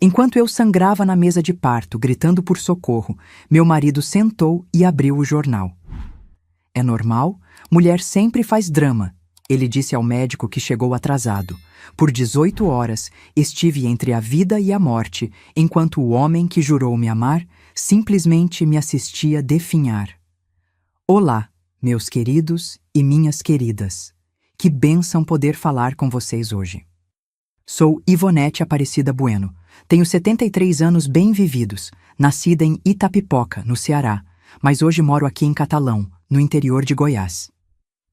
Enquanto eu sangrava na mesa de parto, gritando por socorro, meu marido sentou e abriu o jornal. É normal? Mulher sempre faz drama, ele disse ao médico que chegou atrasado. Por 18 horas, estive entre a vida e a morte, enquanto o homem que jurou me amar simplesmente me assistia definhar. Olá, meus queridos e minhas queridas. Que bênção poder falar com vocês hoje. Sou Ivonete Aparecida Bueno. Tenho 73 anos bem vividos, nascida em Itapipoca, no Ceará, mas hoje moro aqui em Catalão, no interior de Goiás.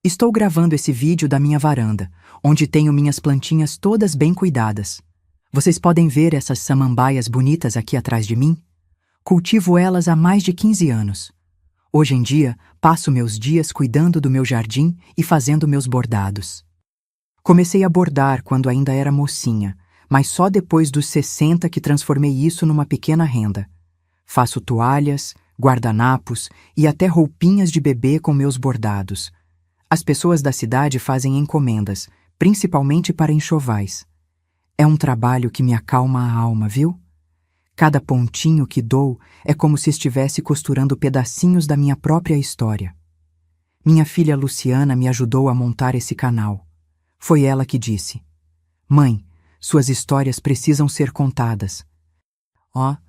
Estou gravando esse vídeo da minha varanda, onde tenho minhas plantinhas todas bem cuidadas. Vocês podem ver essas samambaias bonitas aqui atrás de mim? Cultivo elas há mais de 15 anos. Hoje em dia, passo meus dias cuidando do meu jardim e fazendo meus bordados. Comecei a bordar quando ainda era mocinha, mas só depois dos 60 que transformei isso numa pequena renda. Faço toalhas, guardanapos e até roupinhas de bebê com meus bordados. As pessoas da cidade fazem encomendas, principalmente para enxovais. É um trabalho que me acalma a alma, viu? Cada pontinho que dou é como se estivesse costurando pedacinhos da minha própria história. Minha filha Luciana me ajudou a montar esse canal. Foi ela que disse: "Mãe, suas histórias precisam ser contadas."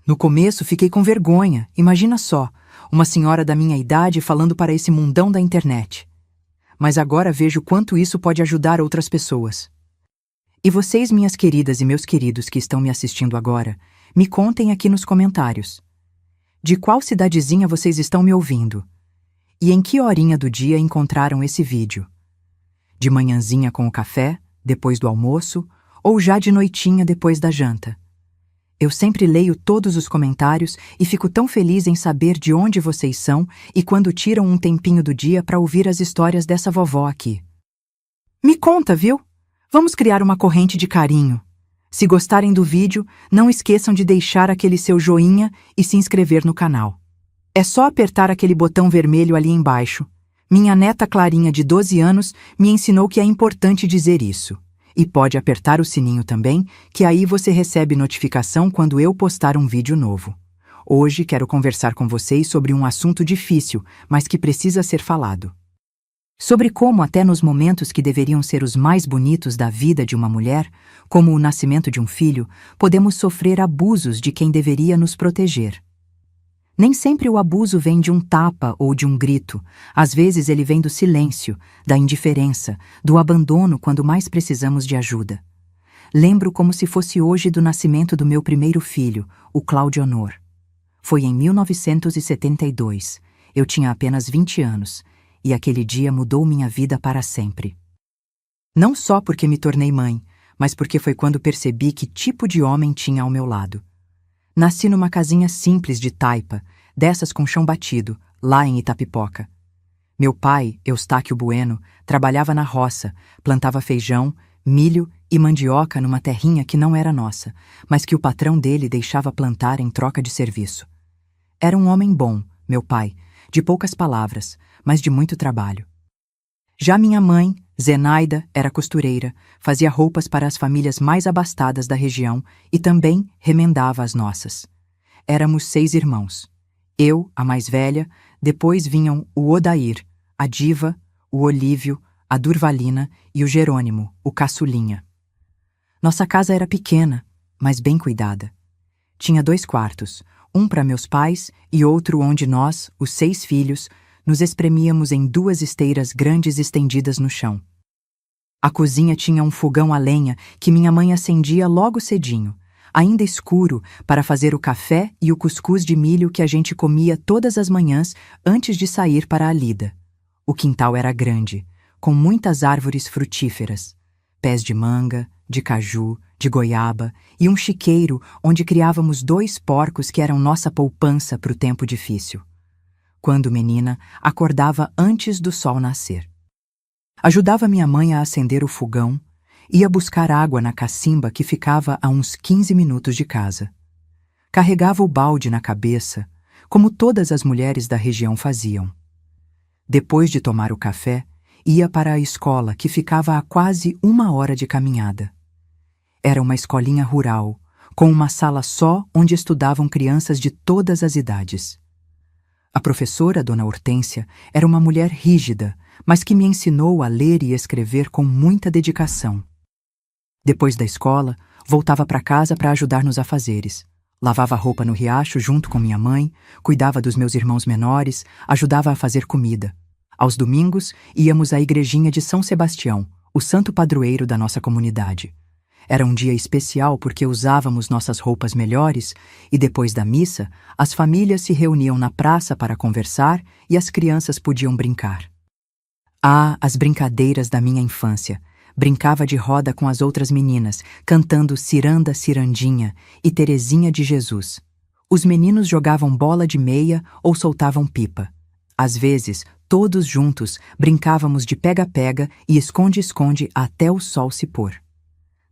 No começo fiquei com vergonha, imagina só, uma senhora da minha idade falando para esse mundão da internet. Mas agora vejo quanto isso pode ajudar outras pessoas. E vocês, minhas queridas e meus queridos que estão me assistindo agora, me contem aqui nos comentários. De qual cidadezinha vocês estão me ouvindo? E em que horinha do dia encontraram esse vídeo? De manhãzinha com o café, depois do almoço, ou já de noitinha depois da janta? Eu sempre leio todos os comentários e fico tão feliz em saber de onde vocês são e quando tiram um tempinho do dia para ouvir as histórias dessa vovó aqui. Me conta, viu? Vamos criar uma corrente de carinho. Se gostarem do vídeo, não esqueçam de deixar aquele seu joinha e se inscrever no canal. É só apertar aquele botão vermelho ali embaixo. Minha neta Clarinha, de 12 anos, me ensinou que é importante dizer isso. E pode apertar o sininho também, que aí você recebe notificação quando eu postar um vídeo novo. Hoje quero conversar com vocês sobre um assunto difícil, mas que precisa ser falado. Sobre como até nos momentos que deveriam ser os mais bonitos da vida de uma mulher, como o nascimento de um filho, podemos sofrer abusos de quem deveria nos proteger. Nem sempre o abuso vem de um tapa ou de um grito. Às vezes ele vem do silêncio, da indiferença, do abandono quando mais precisamos de ajuda. Lembro como se fosse hoje do nascimento do meu primeiro filho, o Cláudio Honor. Foi em 1972. Eu tinha apenas 20 anos, e aquele dia mudou minha vida para sempre. Não só porque me tornei mãe, mas porque foi quando percebi que tipo de homem tinha ao meu lado. Nasci numa casinha simples de taipa, dessas com chão batido, lá em Itapipoca. Meu pai, Eustáquio Bueno, trabalhava na roça, plantava feijão, milho e mandioca numa terrinha que não era nossa, mas que o patrão dele deixava plantar em troca de serviço. Era um homem bom, meu pai, de poucas palavras, mas de muito trabalho. Já minha mãe, Zenaida, era costureira, fazia roupas para as famílias mais abastadas da região e também remendava as nossas. Éramos 6 irmãos. Eu, a mais velha, depois vinham o Odair, a Diva, o Olívio, a Durvalina e o Jerônimo, o caçulinha. Nossa casa era pequena, mas bem cuidada. Tinha 2 quartos, um para meus pais e outro onde nós, os 6 filhos, nos espremíamos em 2 esteiras grandes estendidas no chão. A cozinha tinha um fogão a lenha que minha mãe acendia logo cedinho, ainda escuro, para fazer o café e o cuscuz de milho que a gente comia todas as manhãs antes de sair para a lida. O quintal era grande, com muitas árvores frutíferas, pés de manga, de caju, de goiaba e um chiqueiro onde criávamos 2 porcos que eram nossa poupança para o tempo difícil. Quando menina, acordava antes do sol nascer. Ajudava minha mãe a acender o fogão, ia buscar água na cacimba que ficava a uns 15 minutos de casa. Carregava o balde na cabeça, como todas as mulheres da região faziam. Depois de tomar o café, ia para a escola que ficava a quase 1 hora de caminhada. Era uma escolinha rural, com uma sala só onde estudavam crianças de todas as idades. A professora, Dona Hortência, era uma mulher rígida, mas que me ensinou a ler e escrever com muita dedicação. Depois da escola, voltava para casa para ajudar nos afazeres. Lavava roupa no riacho junto com minha mãe, cuidava dos meus irmãos menores, ajudava a fazer comida. Aos domingos, íamos à igrejinha de São Sebastião, o santo padroeiro da nossa comunidade. Era um dia especial porque usávamos nossas roupas melhores e, depois da missa, as famílias se reuniam na praça para conversar e as crianças podiam brincar. Ah, as brincadeiras da minha infância! Brincava de roda com as outras meninas, cantando Ciranda, Cirandinha e Terezinha de Jesus. Os meninos jogavam bola de meia ou soltavam pipa. Às vezes, todos juntos, brincávamos de pega-pega e esconde-esconde até o sol se pôr.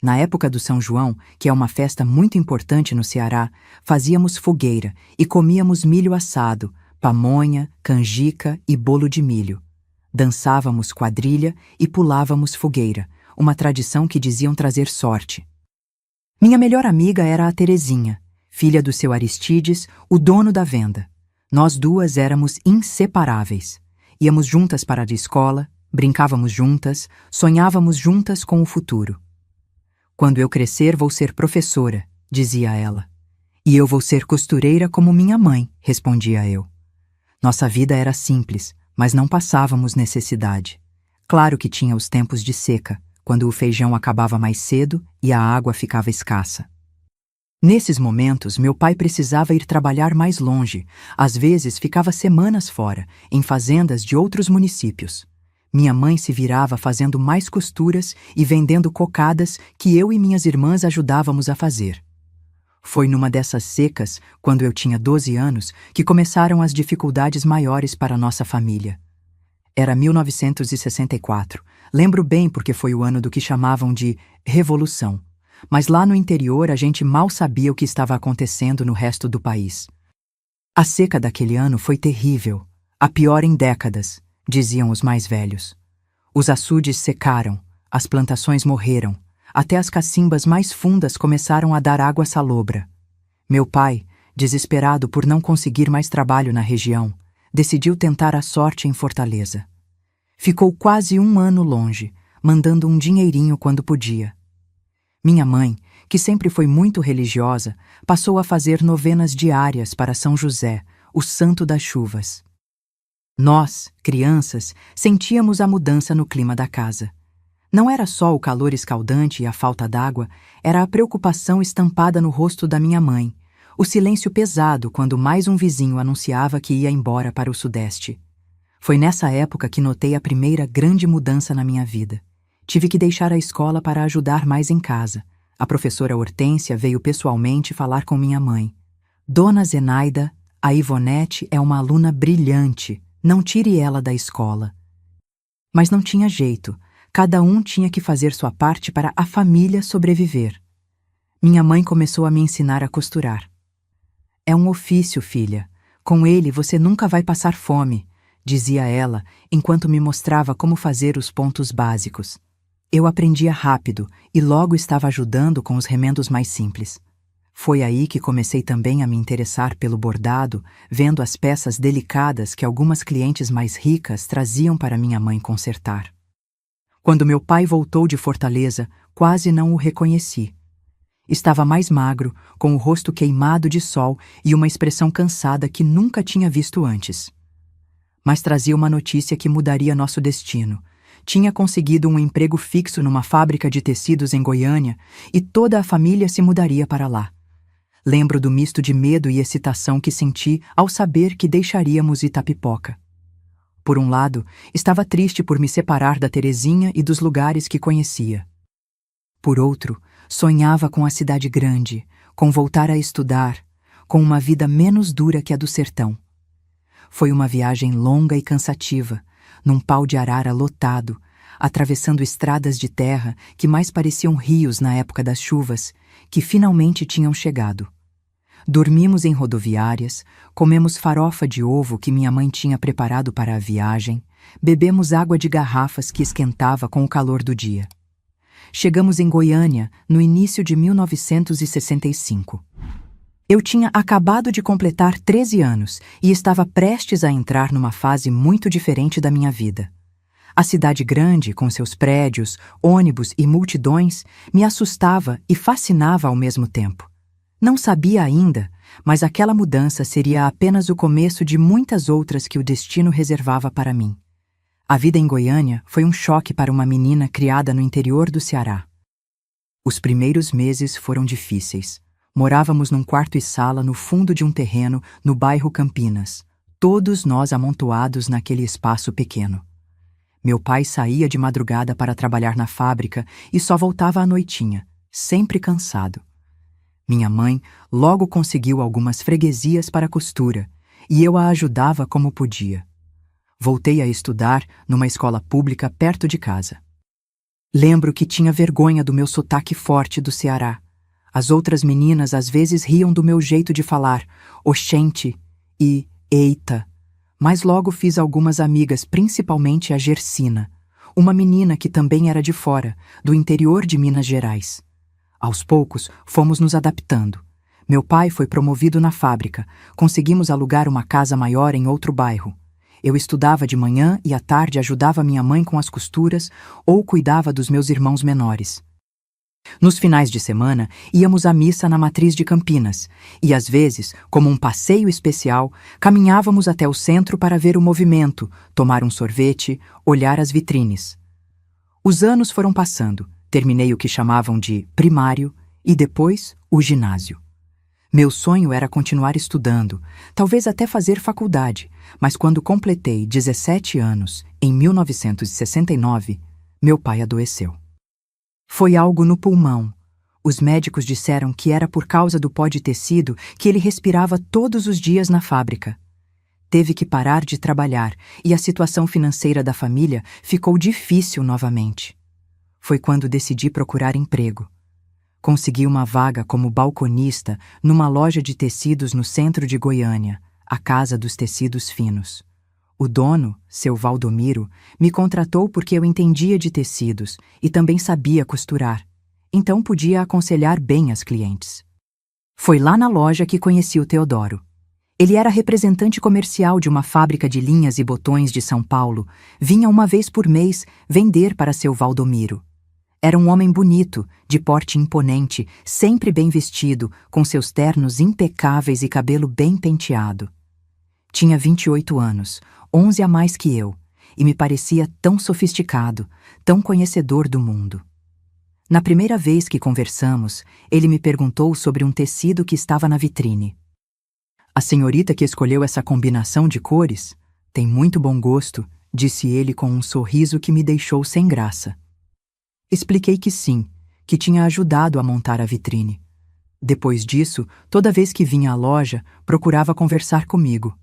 Na época do São João, que é uma festa muito importante no Ceará, fazíamos fogueira e comíamos milho assado, pamonha, canjica e bolo de milho. Dançávamos quadrilha e pulávamos fogueira, uma tradição que diziam trazer sorte. Minha melhor amiga era a Terezinha, filha do seu Aristides, o dono da venda. Nós duas éramos inseparáveis. Íamos juntas para a escola, brincávamos juntas, sonhávamos juntas com o futuro. Quando eu crescer vou ser professora, dizia ela. E eu vou ser costureira como minha mãe, respondia eu. Nossa vida era simples, mas não passávamos necessidade. Claro que tinha os tempos de seca, quando o feijão acabava mais cedo e a água ficava escassa. Nesses momentos, meu pai precisava ir trabalhar mais longe, às vezes ficava semanas fora, em fazendas de outros municípios. Minha mãe se virava fazendo mais costuras e vendendo cocadas que eu e minhas irmãs ajudávamos a fazer. Foi numa dessas secas, quando eu tinha 12 anos, que começaram as dificuldades maiores para nossa família. Era 1964. Lembro bem porque foi o ano do que chamavam de Revolução. Mas lá no interior a gente mal sabia o que estava acontecendo no resto do país. A seca daquele ano foi terrível, a pior em décadas, diziam os mais velhos. Os açudes secaram, as plantações morreram, até as cacimbas mais fundas começaram a dar água salobra. Meu pai, desesperado por não conseguir mais trabalho na região, decidiu tentar a sorte em Fortaleza. Ficou quase um ano longe, mandando um dinheirinho quando podia. Minha mãe, que sempre foi muito religiosa, passou a fazer novenas diárias para São José, o santo das chuvas. Nós, crianças, sentíamos a mudança no clima da casa. Não era só o calor escaldante e a falta d'água, era a preocupação estampada no rosto da minha mãe, o silêncio pesado quando mais um vizinho anunciava que ia embora para o Sudeste. Foi nessa época que notei a primeira grande mudança na minha vida. Tive que deixar a escola para ajudar mais em casa. A professora Hortência veio pessoalmente falar com minha mãe. Dona Zenaida, a Ivonete é uma aluna brilhante, não tire ela da escola. Mas não tinha jeito, cada um tinha que fazer sua parte para a família sobreviver. Minha mãe começou a me ensinar a costurar. É um ofício, filha. Com ele você nunca vai passar fome, dizia ela, enquanto me mostrava como fazer os pontos básicos. Eu aprendia rápido e logo estava ajudando com os remendos mais simples. Foi aí que comecei também a me interessar pelo bordado, vendo as peças delicadas que algumas clientes mais ricas traziam para minha mãe consertar. Quando meu pai voltou de Fortaleza, quase não o reconheci. Estava mais magro, com o rosto queimado de sol e uma expressão cansada que nunca tinha visto antes. Mas trazia uma notícia que mudaria nosso destino. Tinha conseguido um emprego fixo numa fábrica de tecidos em Goiânia e toda a família se mudaria para lá. Lembro do misto de medo e excitação que senti ao saber que deixaríamos Itapipoca. Por um lado, estava triste por me separar da Terezinha e dos lugares que conhecia. Por outro, sonhava com a cidade grande, com voltar a estudar, com uma vida menos dura que a do sertão. Foi uma viagem longa e cansativa, num pau de arara lotado, atravessando estradas de terra que mais pareciam rios na época das chuvas, que finalmente tinham chegado. Dormimos em rodoviárias, comemos farofa de ovo que minha mãe tinha preparado para a viagem, bebemos água de garrafas que esquentava com o calor do dia. chegamos em Goiânia no início de 1965. Eu tinha acabado de completar 13 anos e estava prestes a entrar numa fase muito diferente da minha vida. A cidade grande, com seus prédios, ônibus e multidões, me assustava e fascinava ao mesmo tempo. Não sabia ainda, mas aquela mudança seria apenas o começo de muitas outras que o destino reservava para mim. A vida em Goiânia foi um choque para uma menina criada no interior do Ceará. Os primeiros meses foram difíceis. Morávamos num quarto e sala no fundo de um terreno no bairro Campinas, todos nós amontoados naquele espaço pequeno. Meu pai saía de madrugada para trabalhar na fábrica e só voltava à noitinha, sempre cansado. Minha mãe logo conseguiu algumas freguesias para costura e eu a ajudava como podia. Voltei a estudar numa escola pública perto de casa. Lembro que tinha vergonha do meu sotaque forte do Ceará. As outras meninas às vezes riam do meu jeito de falar, oxente e eita. Mas logo fiz algumas amigas, principalmente a Gersina, uma menina que também era de fora, do interior de Minas Gerais. Aos poucos, fomos nos adaptando. Meu pai foi promovido na fábrica, conseguimos alugar uma casa maior em outro bairro. Eu estudava de manhã e à tarde ajudava minha mãe com as costuras ou cuidava dos meus irmãos menores. Nos finais de semana, íamos à missa na Matriz de Campinas e, às vezes, como um passeio especial, caminhávamos até o centro para ver o movimento, tomar um sorvete, olhar as vitrines. Os anos foram passando, terminei o que chamavam de primário e depois o ginásio. Meu sonho era continuar estudando, talvez até fazer faculdade, mas quando completei 17 anos, em 1969, meu pai adoeceu. Foi algo no pulmão. Os médicos disseram que era por causa do pó de tecido que ele respirava todos os dias na fábrica. Teve que parar de trabalhar e a situação financeira da família ficou difícil novamente. Foi quando decidi procurar emprego. Consegui uma vaga como balconista numa loja de tecidos no centro de Goiânia, a Casa dos Tecidos Finos. O dono, seu Valdomiro, me contratou porque eu entendia de tecidos e também sabia costurar, então podia aconselhar bem as clientes. Foi lá na loja que conheci o Teodoro. Ele era representante comercial de uma fábrica de linhas e botões de São Paulo, vinha uma vez por mês vender para seu Valdomiro. Era um homem bonito, de porte imponente, sempre bem vestido, com seus ternos impecáveis e cabelo bem penteado. Tinha 28 anos, 11 a mais que eu, e me parecia tão sofisticado, tão conhecedor do mundo. Na primeira vez que conversamos, ele me perguntou sobre um tecido que estava na vitrine. A senhorita que escolheu essa combinação de cores tem muito bom gosto, disse ele com um sorriso que me deixou sem graça. Expliquei que sim, que tinha ajudado a montar a vitrine. Depois disso, toda vez que vinha à loja, procurava conversar comigo.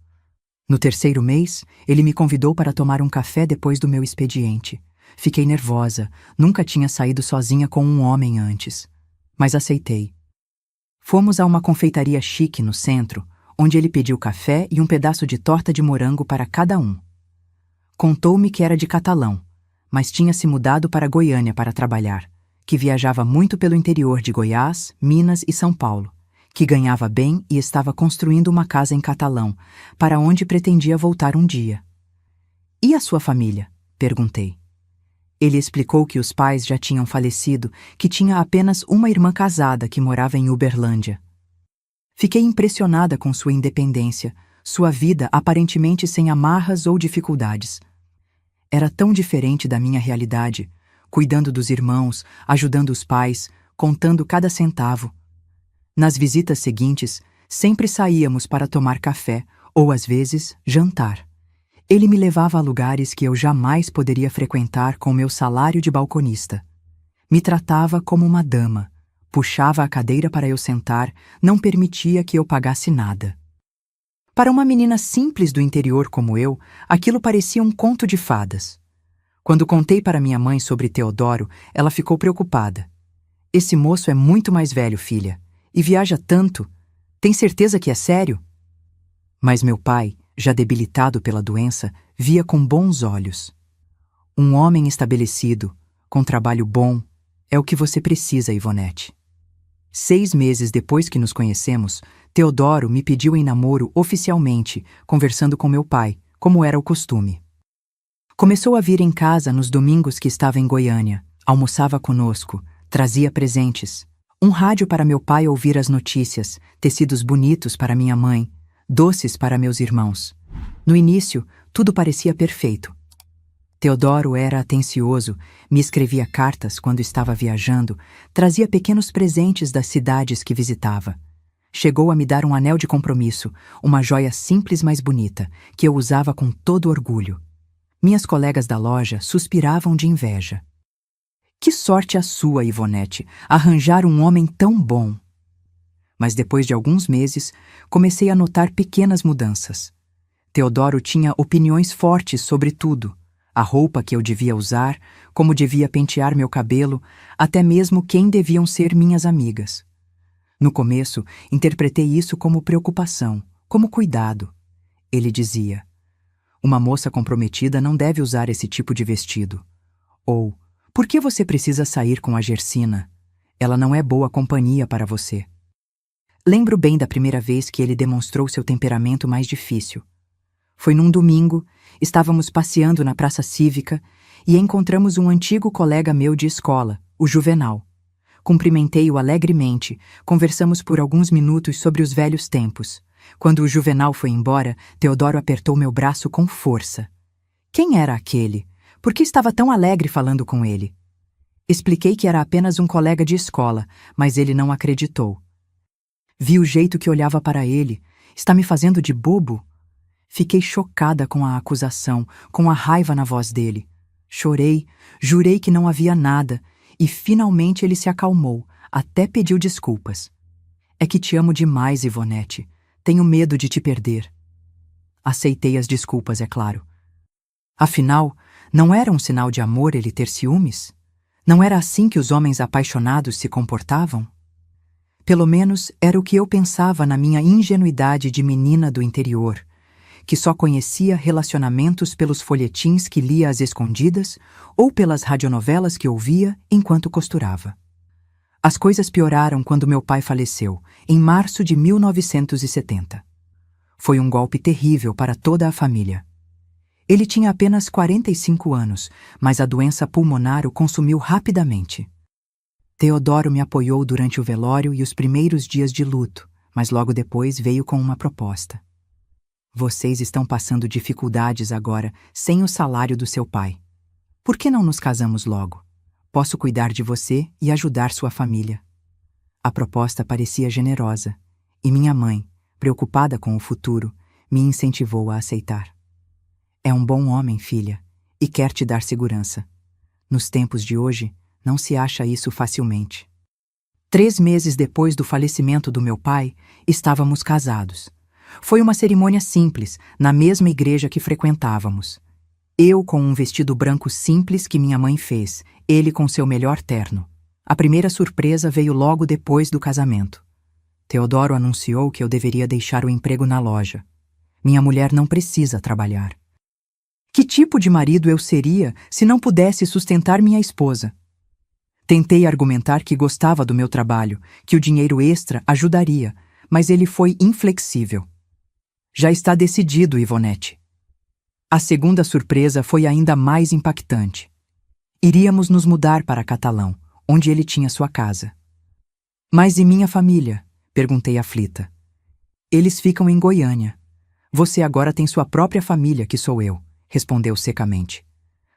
No terceiro mês, ele me convidou para tomar um café depois do meu expediente. Fiquei nervosa, nunca tinha saído sozinha com um homem antes. Mas aceitei. Fomos a uma confeitaria chique no centro, onde ele pediu café e um pedaço de torta de morango para cada um. Contou-me que era de Catalão, mas tinha se mudado para Goiânia para trabalhar, que viajava muito pelo interior de Goiás, Minas e São Paulo, que ganhava bem e estava construindo uma casa em Catalão, para onde pretendia voltar um dia. E a sua família? Perguntei. Ele explicou que os pais já tinham falecido, que tinha apenas uma irmã casada que morava em Uberlândia. Fiquei impressionada com sua independência, sua vida aparentemente sem amarras ou dificuldades. Era tão diferente da minha realidade, cuidando dos irmãos, ajudando os pais, contando cada centavo. Nas visitas seguintes, sempre saíamos para tomar café ou, às vezes, jantar. Ele me levava a lugares que eu jamais poderia frequentar com meu salário de balconista. Me tratava como uma dama, puxava a cadeira para eu sentar, não permitia que eu pagasse nada. Para uma menina simples do interior como eu, aquilo parecia um conto de fadas. Quando contei para minha mãe sobre Teodoro, ela ficou preocupada. Esse moço é muito mais velho, filha, e viaja tanto. Tem certeza que é sério? Mas meu pai, já debilitado pela doença, via com bons olhos. Um homem estabelecido, com trabalho bom, É o que você precisa, Ivonete. 6 meses depois que nos conhecemos, Teodoro me pediu em namoro oficialmente, conversando com meu pai, como era o costume. Começou a vir em casa nos domingos que estava em Goiânia, almoçava conosco, trazia presentes, um rádio para meu pai ouvir as notícias, tecidos bonitos para minha mãe, doces para meus irmãos. No início, tudo parecia perfeito. Teodoro era atencioso, me escrevia cartas quando estava viajando, trazia pequenos presentes das cidades que visitava. Chegou a me dar um anel de compromisso, uma joia simples mas bonita, que eu usava com todo orgulho. Minhas colegas da loja suspiravam de inveja. Que sorte a sua, Ivonete, arranjar um homem tão bom! Mas depois de alguns meses, comecei a notar pequenas mudanças. Teodoro tinha opiniões fortes sobre tudo. A roupa que eu devia usar, como devia pentear meu cabelo, até mesmo quem deviam ser minhas amigas. No começo, interpretei isso como preocupação, como cuidado. Ele dizia: uma moça comprometida não deve usar esse tipo de vestido. Ou, por que você precisa sair com a Gersina? Ela não é boa companhia para você. Lembro bem da primeira vez que ele demonstrou seu temperamento mais difícil. Foi num domingo, estávamos passeando na praça cívica e encontramos um antigo colega meu de escola, o Juvenal. Cumprimentei-o alegremente, conversamos por alguns minutos sobre os velhos tempos. Quando o Juvenal foi embora, Teodoro apertou meu braço com força. Quem era aquele? Por que estava tão alegre falando com ele? Expliquei que era apenas um colega de escola, mas ele não acreditou. Vi o jeito que olhava para ele. Está me fazendo de bobo? Fiquei chocada com a acusação, com a raiva na voz dele. Chorei, jurei que não havia nada, e finalmente ele se acalmou, até pediu desculpas. É que te amo demais, Ivonete. Tenho medo de te perder. Aceitei as desculpas, é claro. Afinal, não era um sinal de amor ele ter ciúmes? Não era assim que os homens apaixonados se comportavam? Pelo menos era o que eu pensava na minha ingenuidade de menina do interior, que só conhecia relacionamentos pelos folhetins que lia às escondidas ou pelas radionovelas que ouvia enquanto costurava. As coisas pioraram quando meu pai faleceu, em março de 1970. Foi um golpe terrível para toda a família. Ele tinha apenas 45 anos, mas a doença pulmonar o consumiu rapidamente. Teodoro me apoiou durante o velório e os primeiros dias de luto, mas logo depois veio com uma proposta. Vocês estão passando dificuldades agora, sem o salário do seu pai. Por que não nos casamos logo? Posso cuidar de você e ajudar sua família. A proposta parecia generosa, e minha mãe, preocupada com o futuro, me incentivou a aceitar. É um bom homem, filha, e quer te dar segurança. Nos tempos de hoje, não se acha isso facilmente. 3 meses depois do falecimento do meu pai, estávamos casados. Foi uma cerimônia simples, na mesma igreja que frequentávamos. Eu com um vestido branco simples que minha mãe fez, ele com seu melhor terno. A primeira surpresa veio logo depois do casamento. Teodoro anunciou que eu deveria deixar o emprego na loja. Minha mulher não precisa trabalhar. Que tipo de marido eu seria se não pudesse sustentar minha esposa? Tentei argumentar que gostava do meu trabalho, que o dinheiro extra ajudaria, mas ele foi inflexível. Já está decidido, Ivonete. A segunda surpresa foi ainda mais impactante. Iríamos nos mudar para Catalão, onde ele tinha sua casa. Mas e minha família? Perguntei aflita. Eles ficam em Goiânia. Você agora tem sua própria família, que sou eu, respondeu secamente.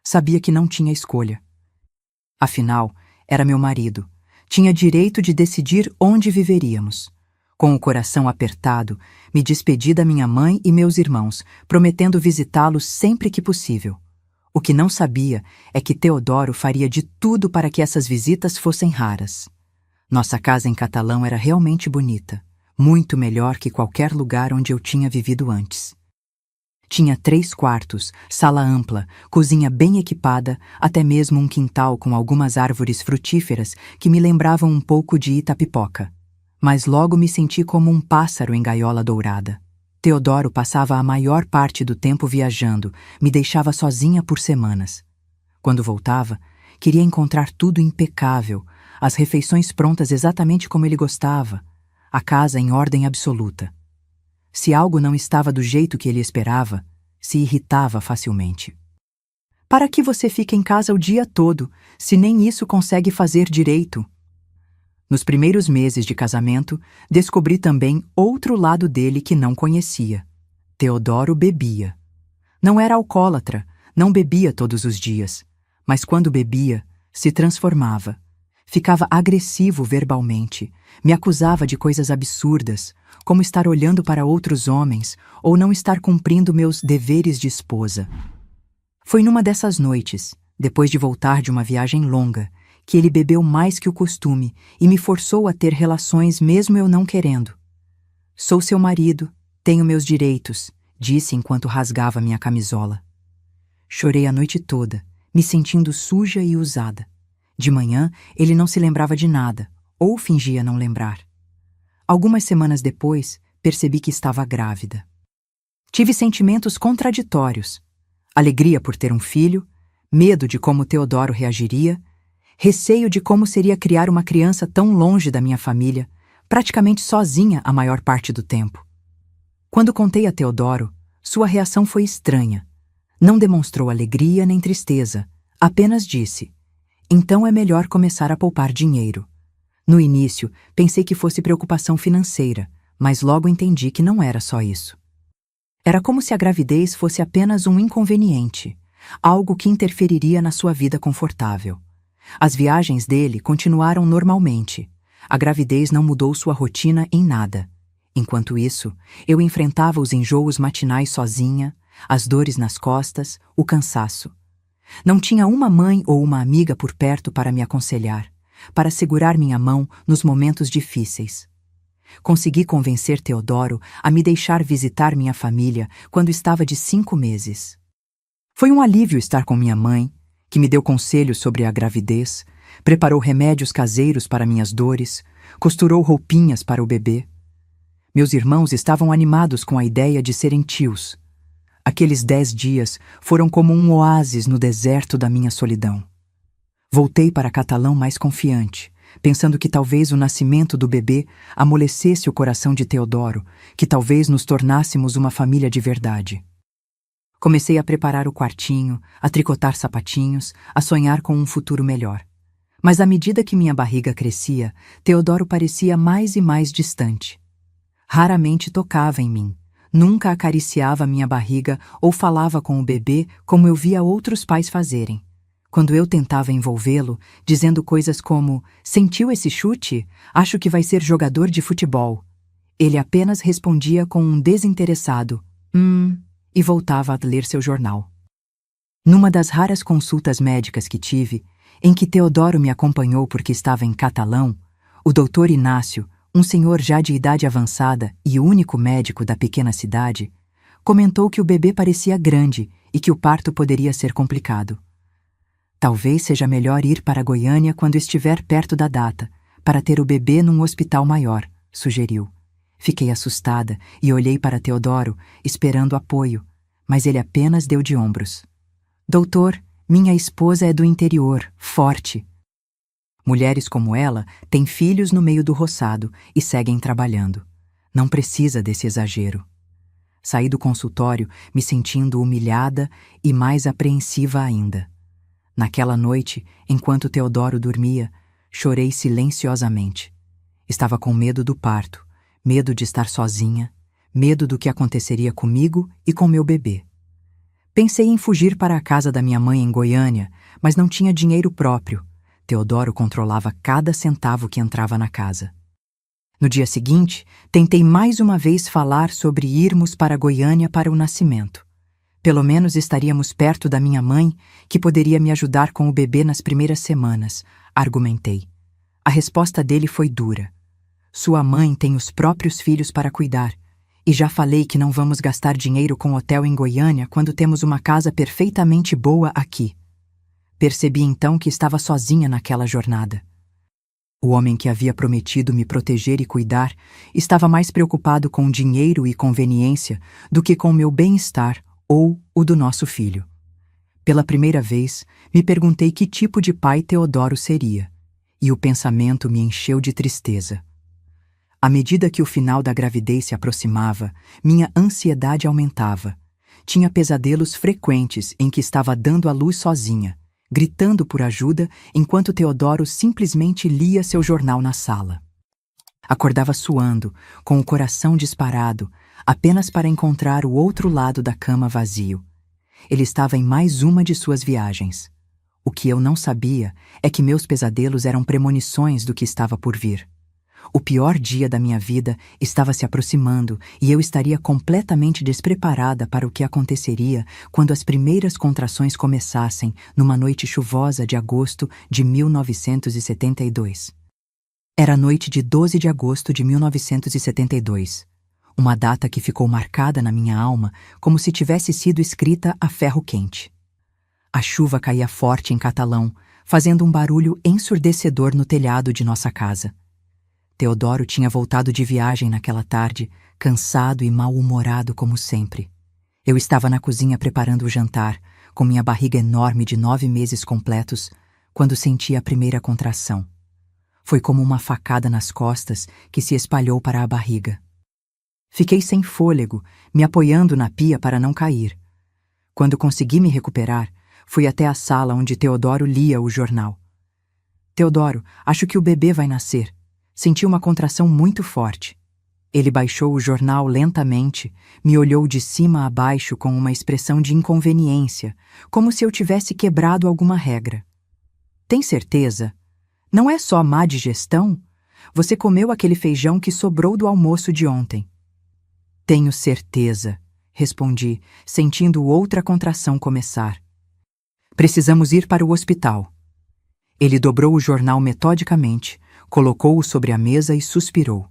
Sabia que não tinha escolha. Afinal, era meu marido. Tinha direito de decidir onde viveríamos. Com o coração apertado, me despedi da minha mãe e meus irmãos, prometendo visitá-los sempre que possível. O que não sabia é que Teodoro faria de tudo para que essas visitas fossem raras. Nossa casa em Catalão era realmente bonita, muito melhor que qualquer lugar onde eu tinha vivido antes. Tinha 3 quartos, sala ampla, cozinha bem equipada, até mesmo um quintal com algumas árvores frutíferas que me lembravam um pouco de Itapipoca. Mas logo me senti como um pássaro em gaiola dourada. Teodoro passava a maior parte do tempo viajando, me deixava sozinha por semanas. Quando voltava, Queria encontrar tudo impecável, as refeições prontas exatamente como ele gostava, a casa em ordem absoluta. Se algo não estava do jeito que ele esperava, se irritava facilmente. Para que você fica em casa o dia todo, se nem isso consegue fazer direito? Nos primeiros meses de casamento, descobri também outro lado dele que não conhecia. Teodoro bebia. Não era alcoólatra, não bebia todos os dias, mas quando bebia, se transformava. Ficava agressivo verbalmente, me acusava de coisas absurdas, como estar olhando para outros homens ou não estar cumprindo meus deveres de esposa. Foi numa dessas noites, depois de voltar de uma viagem longa, que ele bebeu mais que o costume e me forçou a ter relações mesmo eu não querendo. Sou seu marido, tenho meus direitos, disse enquanto rasgava minha camisola. Chorei a noite toda, me sentindo suja e usada. De manhã, ele não se lembrava de nada, ou fingia não lembrar. Algumas semanas depois, percebi que estava grávida. Tive sentimentos contraditórios. Alegria por ter um filho, medo de como Teodoro reagiria, receio de como seria criar uma criança tão longe da minha família, praticamente sozinha a maior parte do tempo. Quando contei a Teodoro, sua reação foi estranha. Não demonstrou alegria nem tristeza, apenas disse: "Então é melhor começar a poupar dinheiro." No início, pensei que fosse preocupação financeira, mas logo entendi que não era só isso. Era como se a gravidez fosse apenas um inconveniente, algo que interferiria na sua vida confortável. As viagens dele continuaram normalmente. A gravidez não mudou sua rotina em nada. Enquanto isso, eu enfrentava os enjoos matinais sozinha, as dores nas costas, o cansaço. Não tinha uma mãe ou uma amiga por perto para me aconselhar, para segurar minha mão nos momentos difíceis. Consegui convencer Teodoro a me deixar visitar minha família quando estava de 5 meses. Foi um alívio estar com minha mãe, que me deu conselhos sobre a gravidez, preparou remédios caseiros para minhas dores, costurou roupinhas para o bebê. Meus irmãos estavam animados com a ideia de serem tios. Aqueles 10 dias foram como um oásis no deserto da minha solidão. Voltei para Catalão mais confiante, pensando que talvez o nascimento do bebê amolecesse o coração de Teodoro, que talvez nos tornássemos uma família de verdade. Comecei a preparar o quartinho, a tricotar sapatinhos, a sonhar com um futuro melhor. Mas à medida que minha barriga crescia, Teodoro parecia mais e mais distante. Raramente tocava em mim, nunca acariciava minha barriga ou falava com o bebê como eu via outros pais fazerem. Quando eu tentava envolvê-lo, dizendo coisas como: "Sentiu esse chute? Acho que vai ser jogador de futebol." Ele apenas respondia com um desinteressado e voltava a ler seu jornal. Numa das raras consultas médicas que tive, em que Teodoro me acompanhou porque estava em Catalão, o doutor Inácio, um senhor já de idade avançada e único médico da pequena cidade, comentou que o bebê parecia grande e que o parto poderia ser complicado. Talvez seja melhor ir para Goiânia quando estiver perto da data, para ter o bebê num hospital maior, sugeriu. Fiquei assustada e olhei para Teodoro, esperando apoio, mas ele apenas deu de ombros. "Doutor, minha esposa é do interior, forte." Mulheres como ela têm filhos no meio do roçado e seguem trabalhando. Não precisa desse exagero. Saí do consultório me sentindo humilhada e mais apreensiva ainda. Naquela noite, enquanto Teodoro dormia, chorei silenciosamente. Estava com medo do parto, medo de estar sozinha, medo do que aconteceria comigo e com meu bebê. Pensei em fugir para a casa da minha mãe em Goiânia, mas não tinha dinheiro próprio. Teodoro controlava cada centavo que entrava na casa. No dia seguinte, tentei mais uma vez falar sobre irmos para Goiânia para o nascimento. Pelo menos estaríamos perto da minha mãe, que poderia me ajudar com o bebê nas primeiras semanas, argumentei. A resposta dele foi dura. Sua mãe tem os próprios filhos para cuidar, e já falei que não vamos gastar dinheiro com hotel em Goiânia quando temos uma casa perfeitamente boa aqui. Percebi então que estava sozinha naquela jornada. O homem que havia prometido me proteger e cuidar estava mais preocupado com dinheiro e conveniência do que com meu bem-estar ou o do nosso filho. Pela primeira vez, me perguntei que tipo de pai Teodoro seria, e o pensamento me encheu de tristeza. À medida que o final da gravidez se aproximava, minha ansiedade aumentava. Tinha pesadelos frequentes em que estava dando à luz sozinha, gritando por ajuda enquanto Teodoro simplesmente lia seu jornal na sala. Acordava suando, com o coração disparado, apenas para encontrar o outro lado da cama vazio. Ele estava em mais uma de suas viagens. O que eu não sabia é que meus pesadelos eram premonições do que estava por vir. O pior dia da minha vida estava se aproximando e eu estaria completamente despreparada para o que aconteceria quando as primeiras contrações começassem numa noite chuvosa de agosto de 1972. Era a noite de 12 de agosto de 1972, uma data que ficou marcada na minha alma como se tivesse sido escrita a ferro quente. A chuva caía forte em catalão, fazendo um barulho ensurdecedor no telhado de nossa casa. Teodoro tinha voltado de viagem naquela tarde, cansado e mal-humorado como sempre. Eu estava na cozinha preparando o jantar, com minha barriga enorme de 9 meses completos, quando senti a primeira contração. Foi como uma facada nas costas que se espalhou para a barriga. Fiquei sem fôlego, me apoiando na pia para não cair. Quando consegui me recuperar, fui até a sala onde Teodoro lia o jornal. Teodoro, acho que o bebê vai nascer. Senti uma contração muito forte. Ele baixou o jornal lentamente, me olhou de cima a baixo com uma expressão de inconveniência, como se eu tivesse quebrado alguma regra. Tem certeza? Não é só má digestão? Você comeu aquele feijão que sobrou do almoço de ontem. Tenho certeza, respondi, sentindo outra contração começar. Precisamos ir para o hospital. Ele dobrou o jornal metodicamente, colocou-o sobre a mesa e suspirou.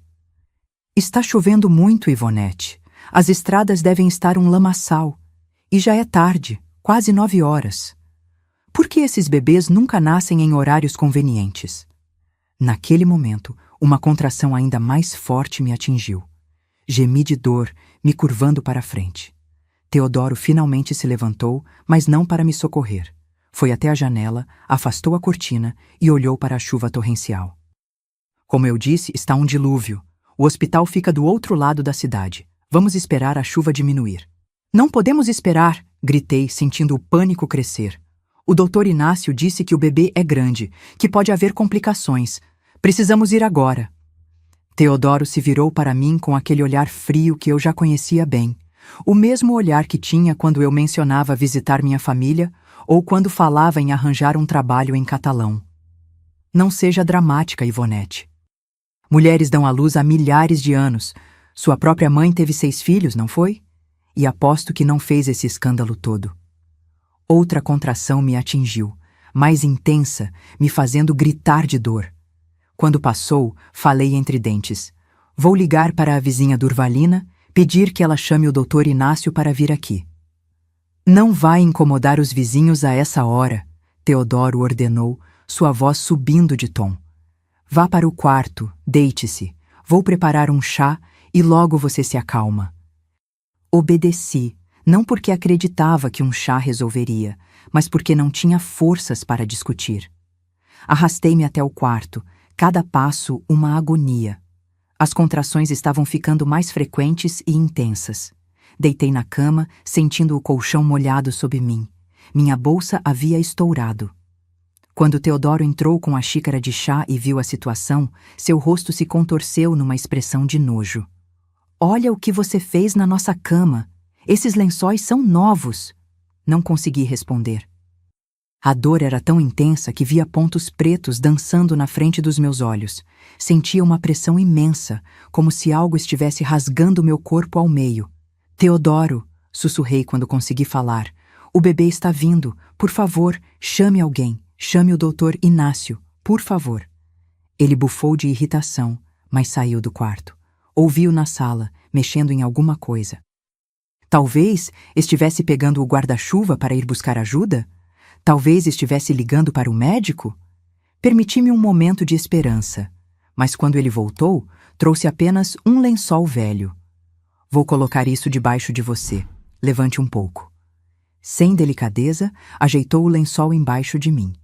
Está chovendo muito, Ivonete. As estradas devem estar um lamaçal. E já é tarde, quase 9 horas. Por que esses bebês nunca nascem em horários convenientes? Naquele momento, uma contração ainda mais forte me atingiu. Gemi de dor, me curvando para a frente. Teodoro finalmente se levantou, mas não para me socorrer. Foi até a janela, afastou a cortina e olhou para a chuva torrencial. Como eu disse, está um dilúvio. O hospital fica do outro lado da cidade. Vamos esperar a chuva diminuir. Não podemos esperar, gritei, sentindo o pânico crescer. O Dr. Inácio disse que o bebê é grande, que pode haver complicações. Precisamos ir agora. Teodoro se virou para mim com aquele olhar frio que eu já conhecia bem. O mesmo olhar que tinha quando eu mencionava visitar minha família ou quando falava em arranjar um trabalho em catalão. Não seja dramática, Ivonete. Mulheres dão à luz há milhares de anos. Sua própria mãe teve 6 filhos, não foi? E aposto que não fez esse escândalo todo. Outra contração me atingiu, mais intensa, me fazendo gritar de dor. Quando passou, falei entre dentes. Vou ligar para a vizinha Durvalina, pedir que ela chame o Dr. Inácio para vir aqui. Não vai incomodar os vizinhos a essa hora, Teodoro ordenou, sua voz subindo de tom. Vá para o quarto, deite-se. Vou preparar um chá e logo você se acalma. Obedeci, não porque acreditava que um chá resolveria, mas porque não tinha forças para discutir. Arrastei-me até o quarto, cada passo uma agonia. As contrações estavam ficando mais frequentes e intensas. Deitei na cama, sentindo o colchão molhado sob mim. Minha bolsa havia estourado. Quando Teodoro entrou com a xícara de chá e viu a situação, seu rosto se contorceu numa expressão de nojo. Olha o que você fez na nossa cama. Esses lençóis são novos. Não consegui responder. A dor era tão intensa que via pontos pretos dançando na frente dos meus olhos. Sentia uma pressão imensa, como se algo estivesse rasgando meu corpo ao meio. Teodoro, sussurrei quando consegui falar. O bebê está vindo. Por favor, chame alguém. Chame o Dr. Inácio, por favor. Ele bufou de irritação, mas saiu do quarto. Ouvi-o na sala, mexendo em alguma coisa. Talvez estivesse pegando o guarda-chuva para ir buscar ajuda? Talvez estivesse ligando para o médico? Permiti-me um momento de esperança, mas quando ele voltou, trouxe apenas um lençol velho. Vou colocar isso debaixo de você. Levante um pouco. Sem delicadeza, ajeitou o lençol embaixo de mim.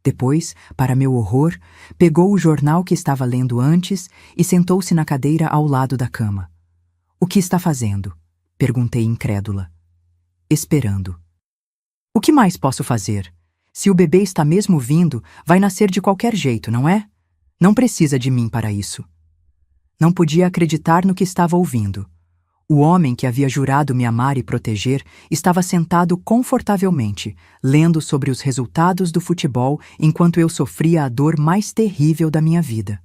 Depois, para meu horror, pegou o jornal que estava lendo antes e sentou-se na cadeira ao lado da cama. "O que está fazendo?" perguntei incrédula. "Esperando." "O que mais posso fazer? Se o bebê está mesmo vindo, vai nascer de qualquer jeito, não é? Não precisa de mim para isso." Não podia acreditar no que estava ouvindo. O homem que havia jurado me amar e proteger estava sentado confortavelmente, lendo sobre os resultados do futebol enquanto eu sofria a dor mais terrível da minha vida.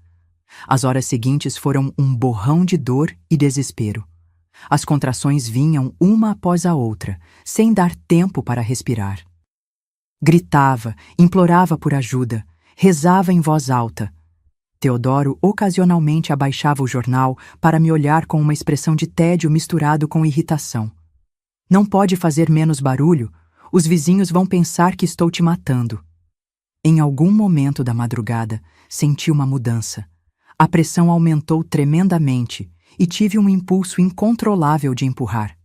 As horas seguintes foram um borrão de dor e desespero. As contrações vinham uma após a outra, sem dar tempo para respirar. Gritava, implorava por ajuda, rezava em voz alta. Teodoro ocasionalmente abaixava o jornal para me olhar com uma expressão de tédio misturado com irritação. "Não pode fazer menos barulho? Os vizinhos vão pensar que estou te matando." Em algum momento da madrugada, senti uma mudança. A pressão aumentou tremendamente e tive um impulso incontrolável de empurrar.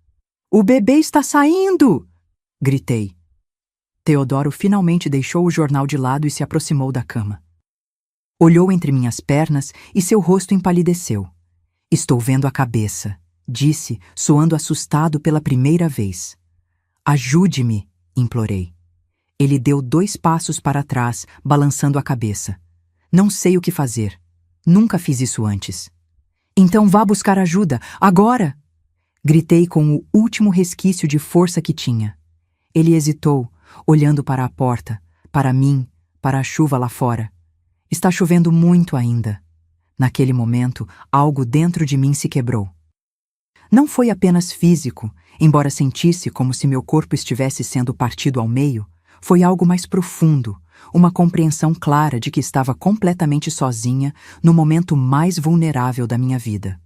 "O bebê está saindo!" gritei. Teodoro finalmente deixou o jornal de lado e se aproximou da cama. Olhou entre minhas pernas e seu rosto empalideceu. "Estou vendo a cabeça", disse, soando assustado pela primeira vez. "Ajude-me", implorei. Ele deu 2 passos para trás, balançando a cabeça. "Não sei o que fazer. Nunca fiz isso antes." "Então vá buscar ajuda, agora!" Gritei com o último resquício de força que tinha. Ele hesitou, olhando para a porta, para mim, para a chuva lá fora. Está chovendo muito ainda. Naquele momento, algo dentro de mim se quebrou. Não foi apenas físico, embora sentisse como se meu corpo estivesse sendo partido ao meio, foi algo mais profundo, uma compreensão clara de que estava completamente sozinha no momento mais vulnerável da minha vida.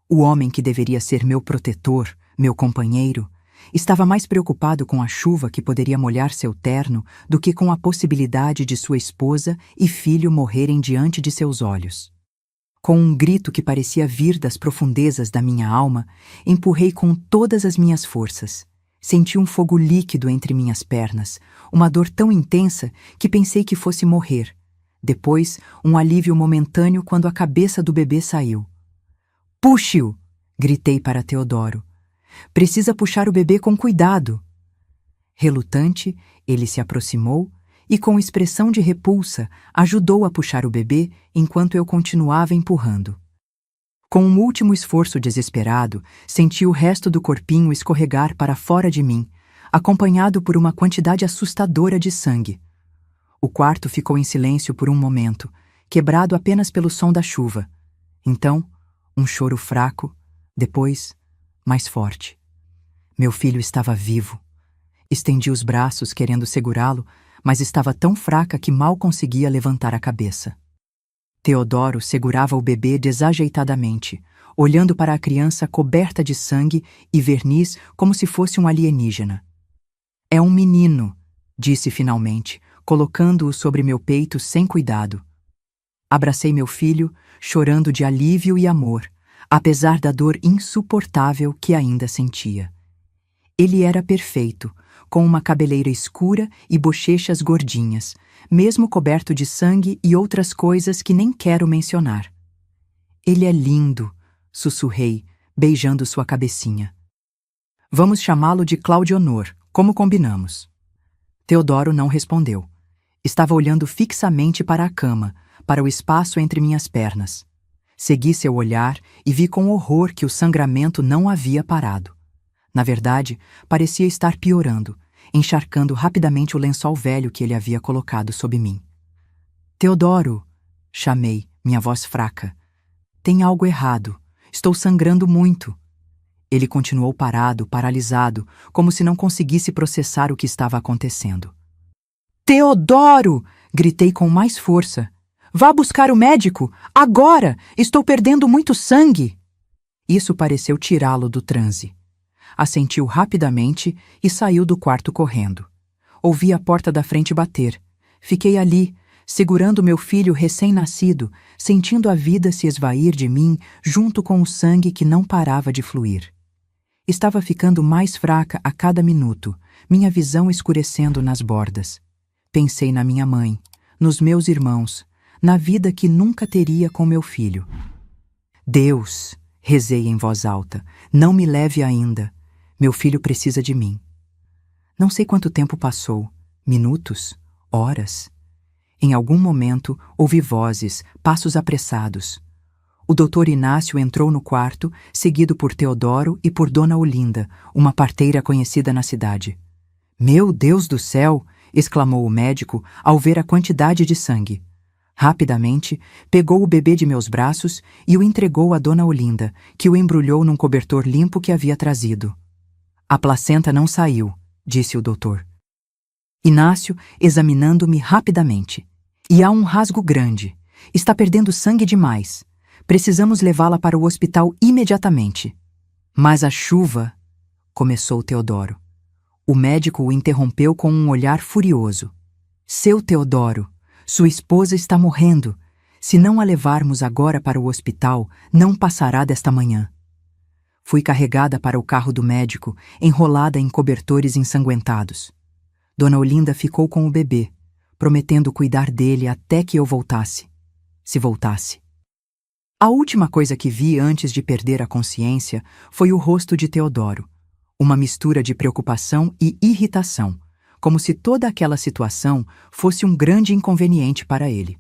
O homem que deveria ser meu protetor, meu companheiro, estava mais preocupado com a chuva que poderia molhar seu terno do que com a possibilidade de sua esposa e filho morrerem diante de seus olhos. Com um grito que parecia vir das profundezas da minha alma, empurrei com todas as minhas forças. Senti um fogo líquido entre minhas pernas, uma dor tão intensa que pensei que fosse morrer. Depois, um alívio momentâneo quando a cabeça do bebê saiu. "Puxe-o!" gritei para Teodoro. "Precisa puxar o bebê com cuidado." Relutante, ele se aproximou e, com expressão de repulsa, ajudou a puxar o bebê enquanto eu continuava empurrando. Com um último esforço desesperado, senti o resto do corpinho escorregar para fora de mim, acompanhado por uma quantidade assustadora de sangue. O quarto ficou em silêncio por um momento, quebrado apenas pelo som da chuva. Então, um choro fraco, depois, mais forte. Meu filho estava vivo. Estendi os braços querendo segurá-lo, mas estava tão fraca que mal conseguia levantar a cabeça. Teodoro segurava o bebê desajeitadamente, olhando para a criança coberta de sangue e verniz como se fosse um alienígena. "É um menino", disse finalmente, colocando-o sobre meu peito sem cuidado. Abracei meu filho, chorando de alívio e amor, apesar da dor insuportável que ainda sentia. Ele era perfeito, com uma cabeleira escura e bochechas gordinhas, mesmo coberto de sangue e outras coisas que nem quero mencionar. "Ele é lindo", sussurrei, beijando sua cabecinha. "Vamos chamá-lo de Claudionor, como combinamos." Teodoro não respondeu. Estava olhando fixamente para a cama, para o espaço entre minhas pernas. Segui seu olhar e vi com horror que o sangramento não havia parado. Na verdade, parecia estar piorando, encharcando rapidamente o lençol velho que ele havia colocado sob mim. "Teodoro", chamei, minha voz fraca. "Tem algo errado. Estou sangrando muito." Ele continuou parado, paralisado, como se não conseguisse processar o que estava acontecendo. "Teodoro!" gritei com mais força. "Vá buscar o médico! Agora! Estou perdendo muito sangue!" Isso pareceu tirá-lo do transe. Assentiu rapidamente e saiu do quarto correndo. Ouvi a porta da frente bater. Fiquei ali, segurando meu filho recém-nascido, sentindo a vida se esvair de mim junto com o sangue que não parava de fluir. Estava ficando mais fraca a cada minuto, minha visão escurecendo nas bordas. Pensei na minha mãe, nos meus irmãos, na vida que nunca teria com meu filho. Deus, rezei em voz alta, não me leve ainda. Meu filho precisa de mim. Não sei quanto tempo passou, minutos, horas. Em algum momento, ouvi vozes, passos apressados. O doutor Inácio entrou no quarto, seguido por Teodoro e por Dona Olinda, uma parteira conhecida na cidade. Meu Deus do céu! Exclamou o médico ao ver a quantidade de sangue. Rapidamente, pegou o bebê de meus braços e o entregou a Dona Olinda, que o embrulhou num cobertor limpo que havia trazido. A placenta não saiu, disse o doutor. Inácio, examinando-me rapidamente. E há um rasgo grande. Está perdendo sangue demais. Precisamos levá-la para o hospital imediatamente. Mas a chuva... começou Teodoro. O médico o interrompeu com um olhar furioso. Seu Teodoro, sua esposa está morrendo. Se não a levarmos agora para o hospital, não passará desta manhã. Fui carregada para o carro do médico, enrolada em cobertores ensanguentados. Dona Olinda ficou com o bebê, prometendo cuidar dele até que eu voltasse. Se voltasse. A última coisa que vi antes de perder a consciência foi o rosto de Teodoro, uma mistura de preocupação e irritação, como se toda aquela situação fosse um grande inconveniente para ele.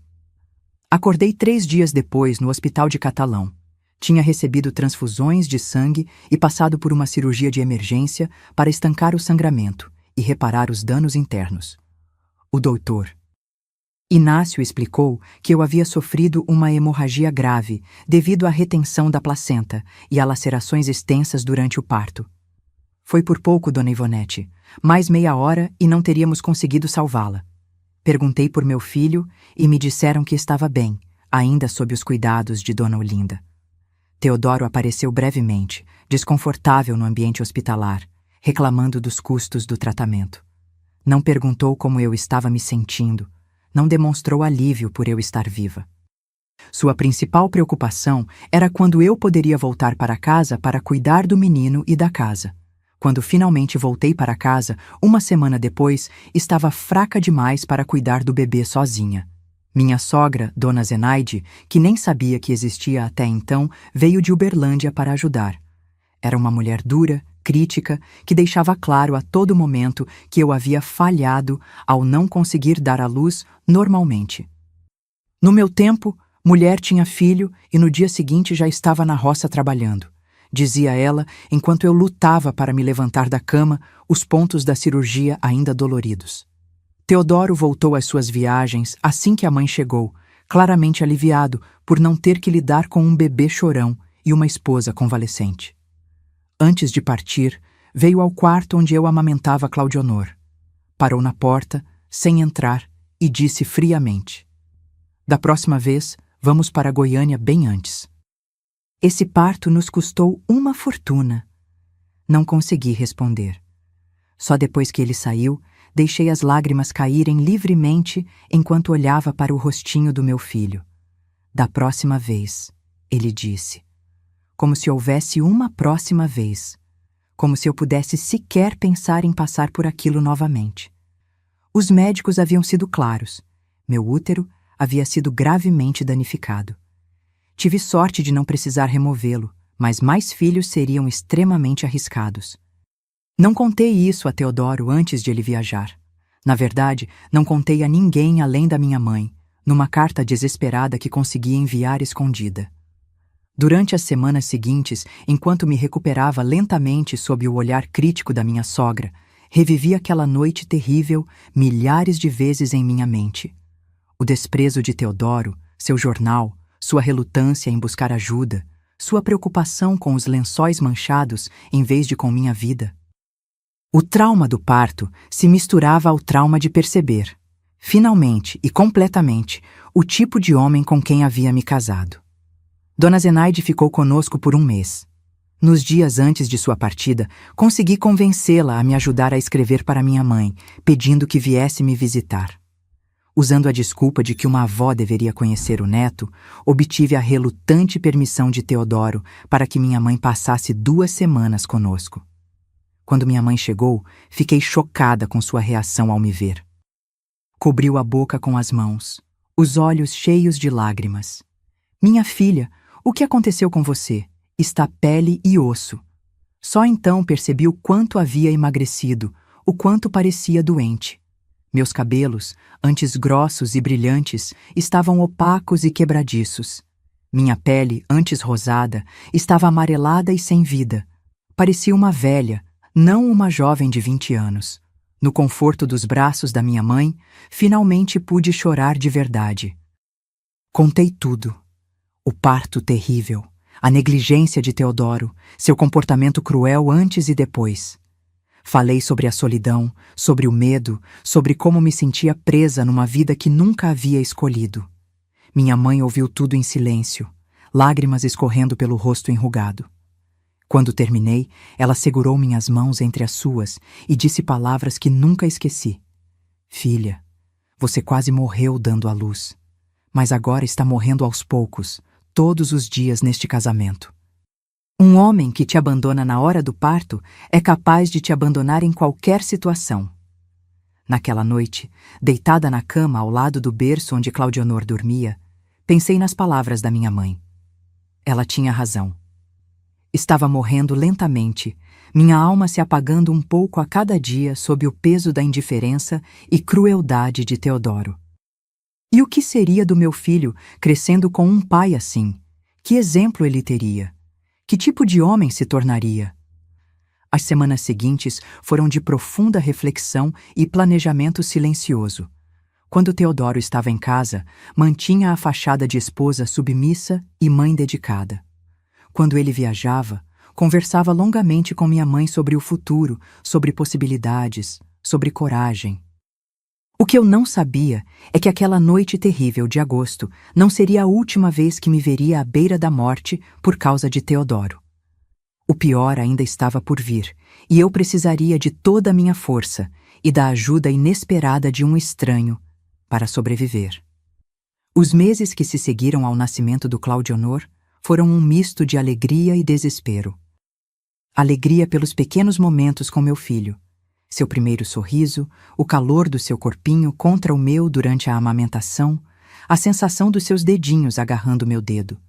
Acordei 3 dias depois no hospital de Catalão. Tinha recebido transfusões de sangue e passado por uma cirurgia de emergência para estancar o sangramento e reparar os danos internos. O doutor Inácio explicou que eu havia sofrido uma hemorragia grave devido à retenção da placenta e a lacerações extensas durante o parto. Foi por pouco, Dona Ivonete, mais meia hora e não teríamos conseguido salvá-la. Perguntei por meu filho e me disseram que estava bem, ainda sob os cuidados de Dona Olinda. Teodoro apareceu brevemente, desconfortável no ambiente hospitalar, reclamando dos custos do tratamento. Não perguntou como eu estava me sentindo, não demonstrou alívio por eu estar viva. Sua principal preocupação era quando eu poderia voltar para casa para cuidar do menino e da casa. Quando finalmente voltei para casa, uma semana depois, estava fraca demais para cuidar do bebê sozinha. Minha sogra, Dona Zenaide, que nem sabia que existia até então, veio de Uberlândia para ajudar. Era uma mulher dura, crítica, que deixava claro a todo momento que eu havia falhado ao não conseguir dar à luz normalmente. No meu tempo, mulher tinha filho e no dia seguinte já estava na roça trabalhando. Dizia ela, enquanto eu lutava para me levantar da cama, os pontos da cirurgia ainda doloridos. Teodoro voltou às suas viagens assim que a mãe chegou, claramente aliviado por não ter que lidar com um bebê chorão e uma esposa convalescente. Antes de partir, veio ao quarto onde eu amamentava Claudionor. Parou na porta, sem entrar, e disse friamente: Da próxima vez, vamos para Goiânia bem antes. Esse parto nos custou uma fortuna. Não consegui responder. Só depois que ele saiu, deixei as lágrimas caírem livremente enquanto olhava para o rostinho do meu filho. Da próxima vez, ele disse. Como se houvesse uma próxima vez. Como se eu pudesse sequer pensar em passar por aquilo novamente. Os médicos haviam sido claros. Meu útero havia sido gravemente danificado. Tive sorte de não precisar removê-lo, mas mais filhos seriam extremamente arriscados. Não contei isso a Teodoro antes de ele viajar. Na verdade, não contei a ninguém além da minha mãe, numa carta desesperada que consegui enviar escondida. Durante as semanas seguintes, enquanto me recuperava lentamente sob o olhar crítico da minha sogra, revivi aquela noite terrível milhares de vezes em minha mente. O desprezo de Teodoro, seu jornal, sua relutância em buscar ajuda, sua preocupação com os lençóis manchados em vez de com minha vida. O trauma do parto se misturava ao trauma de perceber, finalmente e completamente, o tipo de homem com quem havia me casado. Dona Zenaide ficou conosco por 1 mês. Nos dias antes de sua partida, consegui convencê-la a me ajudar a escrever para minha mãe, pedindo que viesse me visitar. Usando a desculpa de que uma avó deveria conhecer o neto, obtive a relutante permissão de Teodoro para que minha mãe passasse 2 semanas conosco. Quando minha mãe chegou, fiquei chocada com sua reação ao me ver. Cobriu a boca com as mãos, os olhos cheios de lágrimas. Minha filha, o que aconteceu com você? Está pele e osso. Só então percebi o quanto havia emagrecido, o quanto parecia doente. Meus cabelos, antes grossos e brilhantes, estavam opacos e quebradiços. Minha pele, antes rosada, estava amarelada e sem vida. Parecia uma velha, não uma jovem de 20 anos. No conforto dos braços da minha mãe, finalmente pude chorar de verdade. Contei tudo. O parto terrível, a negligência de Teodoro, seu comportamento cruel antes e depois. Falei sobre a solidão, sobre o medo, sobre como me sentia presa numa vida que nunca havia escolhido. Minha mãe ouviu tudo em silêncio, lágrimas escorrendo pelo rosto enrugado. Quando terminei, ela segurou minhas mãos entre as suas e disse palavras que nunca esqueci. Filha, você quase morreu dando à luz, mas agora está morrendo aos poucos, todos os dias neste casamento. Um homem que te abandona na hora do parto é capaz de te abandonar em qualquer situação. Naquela noite, deitada na cama ao lado do berço onde Claudionor dormia, pensei nas palavras da minha mãe. Ela tinha razão. Estava morrendo lentamente, minha alma se apagando um pouco a cada dia sob o peso da indiferença e crueldade de Teodoro. E o que seria do meu filho crescendo com um pai assim? Que exemplo ele teria? Que tipo de homem se tornaria? As semanas seguintes foram de profunda reflexão e planejamento silencioso. Quando Teodoro estava em casa, mantinha a fachada de esposa submissa e mãe dedicada. Quando ele viajava, conversava longamente com minha mãe sobre o futuro, sobre possibilidades, sobre coragem. O que eu não sabia é que aquela noite terrível de agosto não seria a última vez que me veria à beira da morte por causa de Teodoro. O pior ainda estava por vir, e eu precisaria de toda a minha força e da ajuda inesperada de um estranho para sobreviver. Os meses que se seguiram ao nascimento do Claudionor foram um misto de alegria e desespero. Alegria pelos pequenos momentos com meu filho, seu primeiro sorriso, o calor do seu corpinho contra o meu durante a amamentação, a sensação dos seus dedinhos agarrando meu dedo.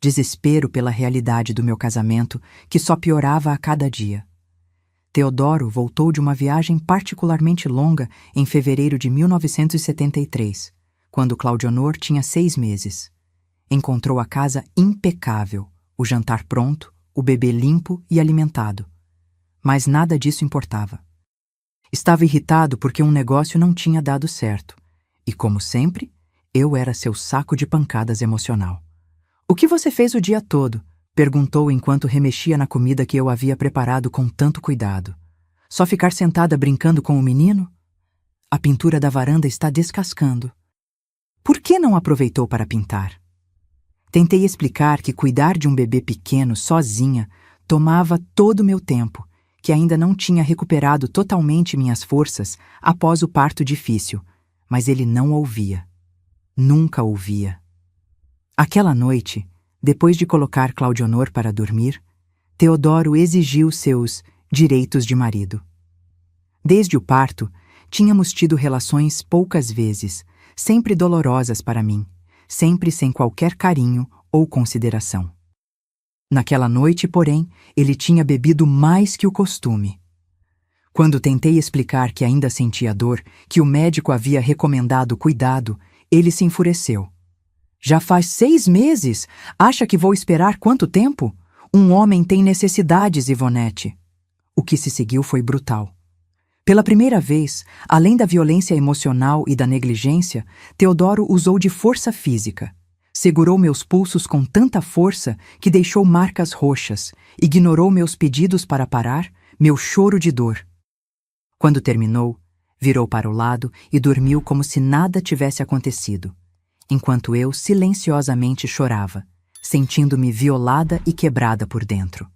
Desespero pela realidade do meu casamento, que só piorava a cada dia. Teodoro voltou de uma viagem particularmente longa em fevereiro de 1973, quando Claudionor tinha 6 meses. Encontrou a casa impecável, o jantar pronto, o bebê limpo e alimentado. Mas nada disso importava. Estava irritado porque um negócio não tinha dado certo. E, como sempre, eu era seu saco de pancadas emocional. "O que você fez o dia todo?" perguntou enquanto remexia na comida que eu havia preparado com tanto cuidado. "Só ficar sentada brincando com o menino? A pintura da varanda está descascando." "Por que não aproveitou para pintar?" Tentei explicar que cuidar de um bebê pequeno sozinha tomava todo o meu tempo, que ainda não tinha recuperado totalmente minhas forças após o parto difícil, mas ele não ouvia. Nunca ouvia. Aquela noite, depois de colocar Claudionor para dormir, Teodoro exigiu seus direitos de marido. Desde o parto, tínhamos tido relações poucas vezes, sempre dolorosas para mim, sempre sem qualquer carinho ou consideração. Naquela noite, porém, ele tinha bebido mais que o costume. Quando tentei explicar que ainda sentia dor, que o médico havia recomendado cuidado, ele se enfureceu. "Já faz 6 meses? Acha que vou esperar quanto tempo? Um homem tem necessidades, Ivonete." O que se seguiu foi brutal. Pela primeira vez, além da violência emocional e da negligência, Teodoro usou de força física. Segurou meus pulsos com tanta força que deixou marcas roxas, ignorou meus pedidos para parar, meu choro de dor. Quando terminou, virou para o lado e dormiu como se nada tivesse acontecido, enquanto eu silenciosamente chorava, sentindo-me violada e quebrada por dentro.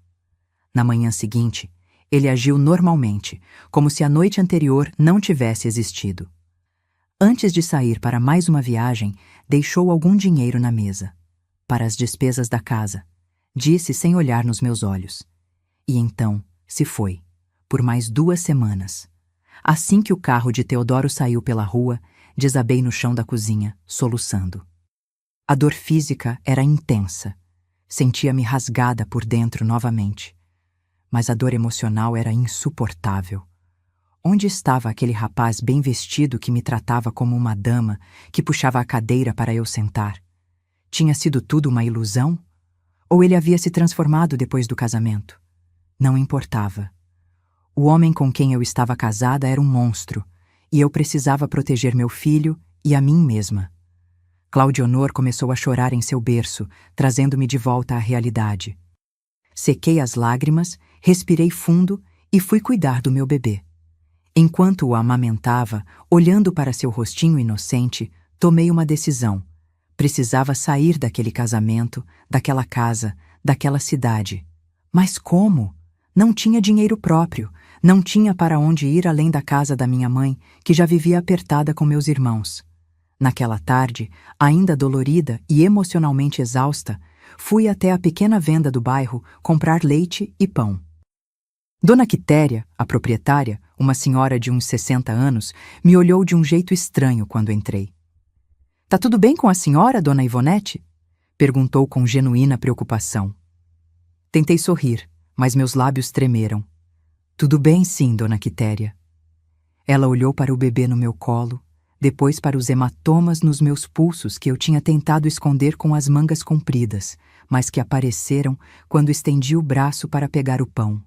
Na manhã seguinte, ele agiu normalmente, como se a noite anterior não tivesse existido. Antes de sair para mais uma viagem, deixou algum dinheiro na mesa. "Para as despesas da casa", disse sem olhar nos meus olhos. E então se foi, por mais 2 semanas. Assim que o carro de Teodoro saiu pela rua, desabei no chão da cozinha, soluçando. A dor física era intensa. Sentia-me rasgada por dentro novamente. Mas a dor emocional era insuportável. Onde estava aquele rapaz bem vestido que me tratava como uma dama, que puxava a cadeira para eu sentar? Tinha sido tudo uma ilusão? Ou ele havia se transformado depois do casamento? Não importava. O homem com quem eu estava casada era um monstro, e eu precisava proteger meu filho e a mim mesma. Claudionor começou a chorar em seu berço, trazendo-me de volta à realidade. Sequei as lágrimas, respirei fundo e fui cuidar do meu bebê. Enquanto o amamentava, olhando para seu rostinho inocente, tomei uma decisão. Precisava sair daquele casamento, daquela casa, daquela cidade. Mas como? Não tinha dinheiro próprio, não tinha para onde ir além da casa da minha mãe, que já vivia apertada com meus irmãos. Naquela tarde, ainda dolorida e emocionalmente exausta, fui até a pequena venda do bairro comprar leite e pão. Dona Quitéria, a proprietária, uma senhora de uns 60 anos, me olhou de um jeito estranho quando entrei. "Tá tudo bem com a senhora, dona Ivonete?" perguntou com genuína preocupação. Tentei sorrir, mas meus lábios tremeram. "Tudo bem, sim, dona Quitéria." Ela olhou para o bebê no meu colo, depois para os hematomas nos meus pulsos que eu tinha tentado esconder com as mangas compridas, mas que apareceram quando estendi o braço para pegar o pão.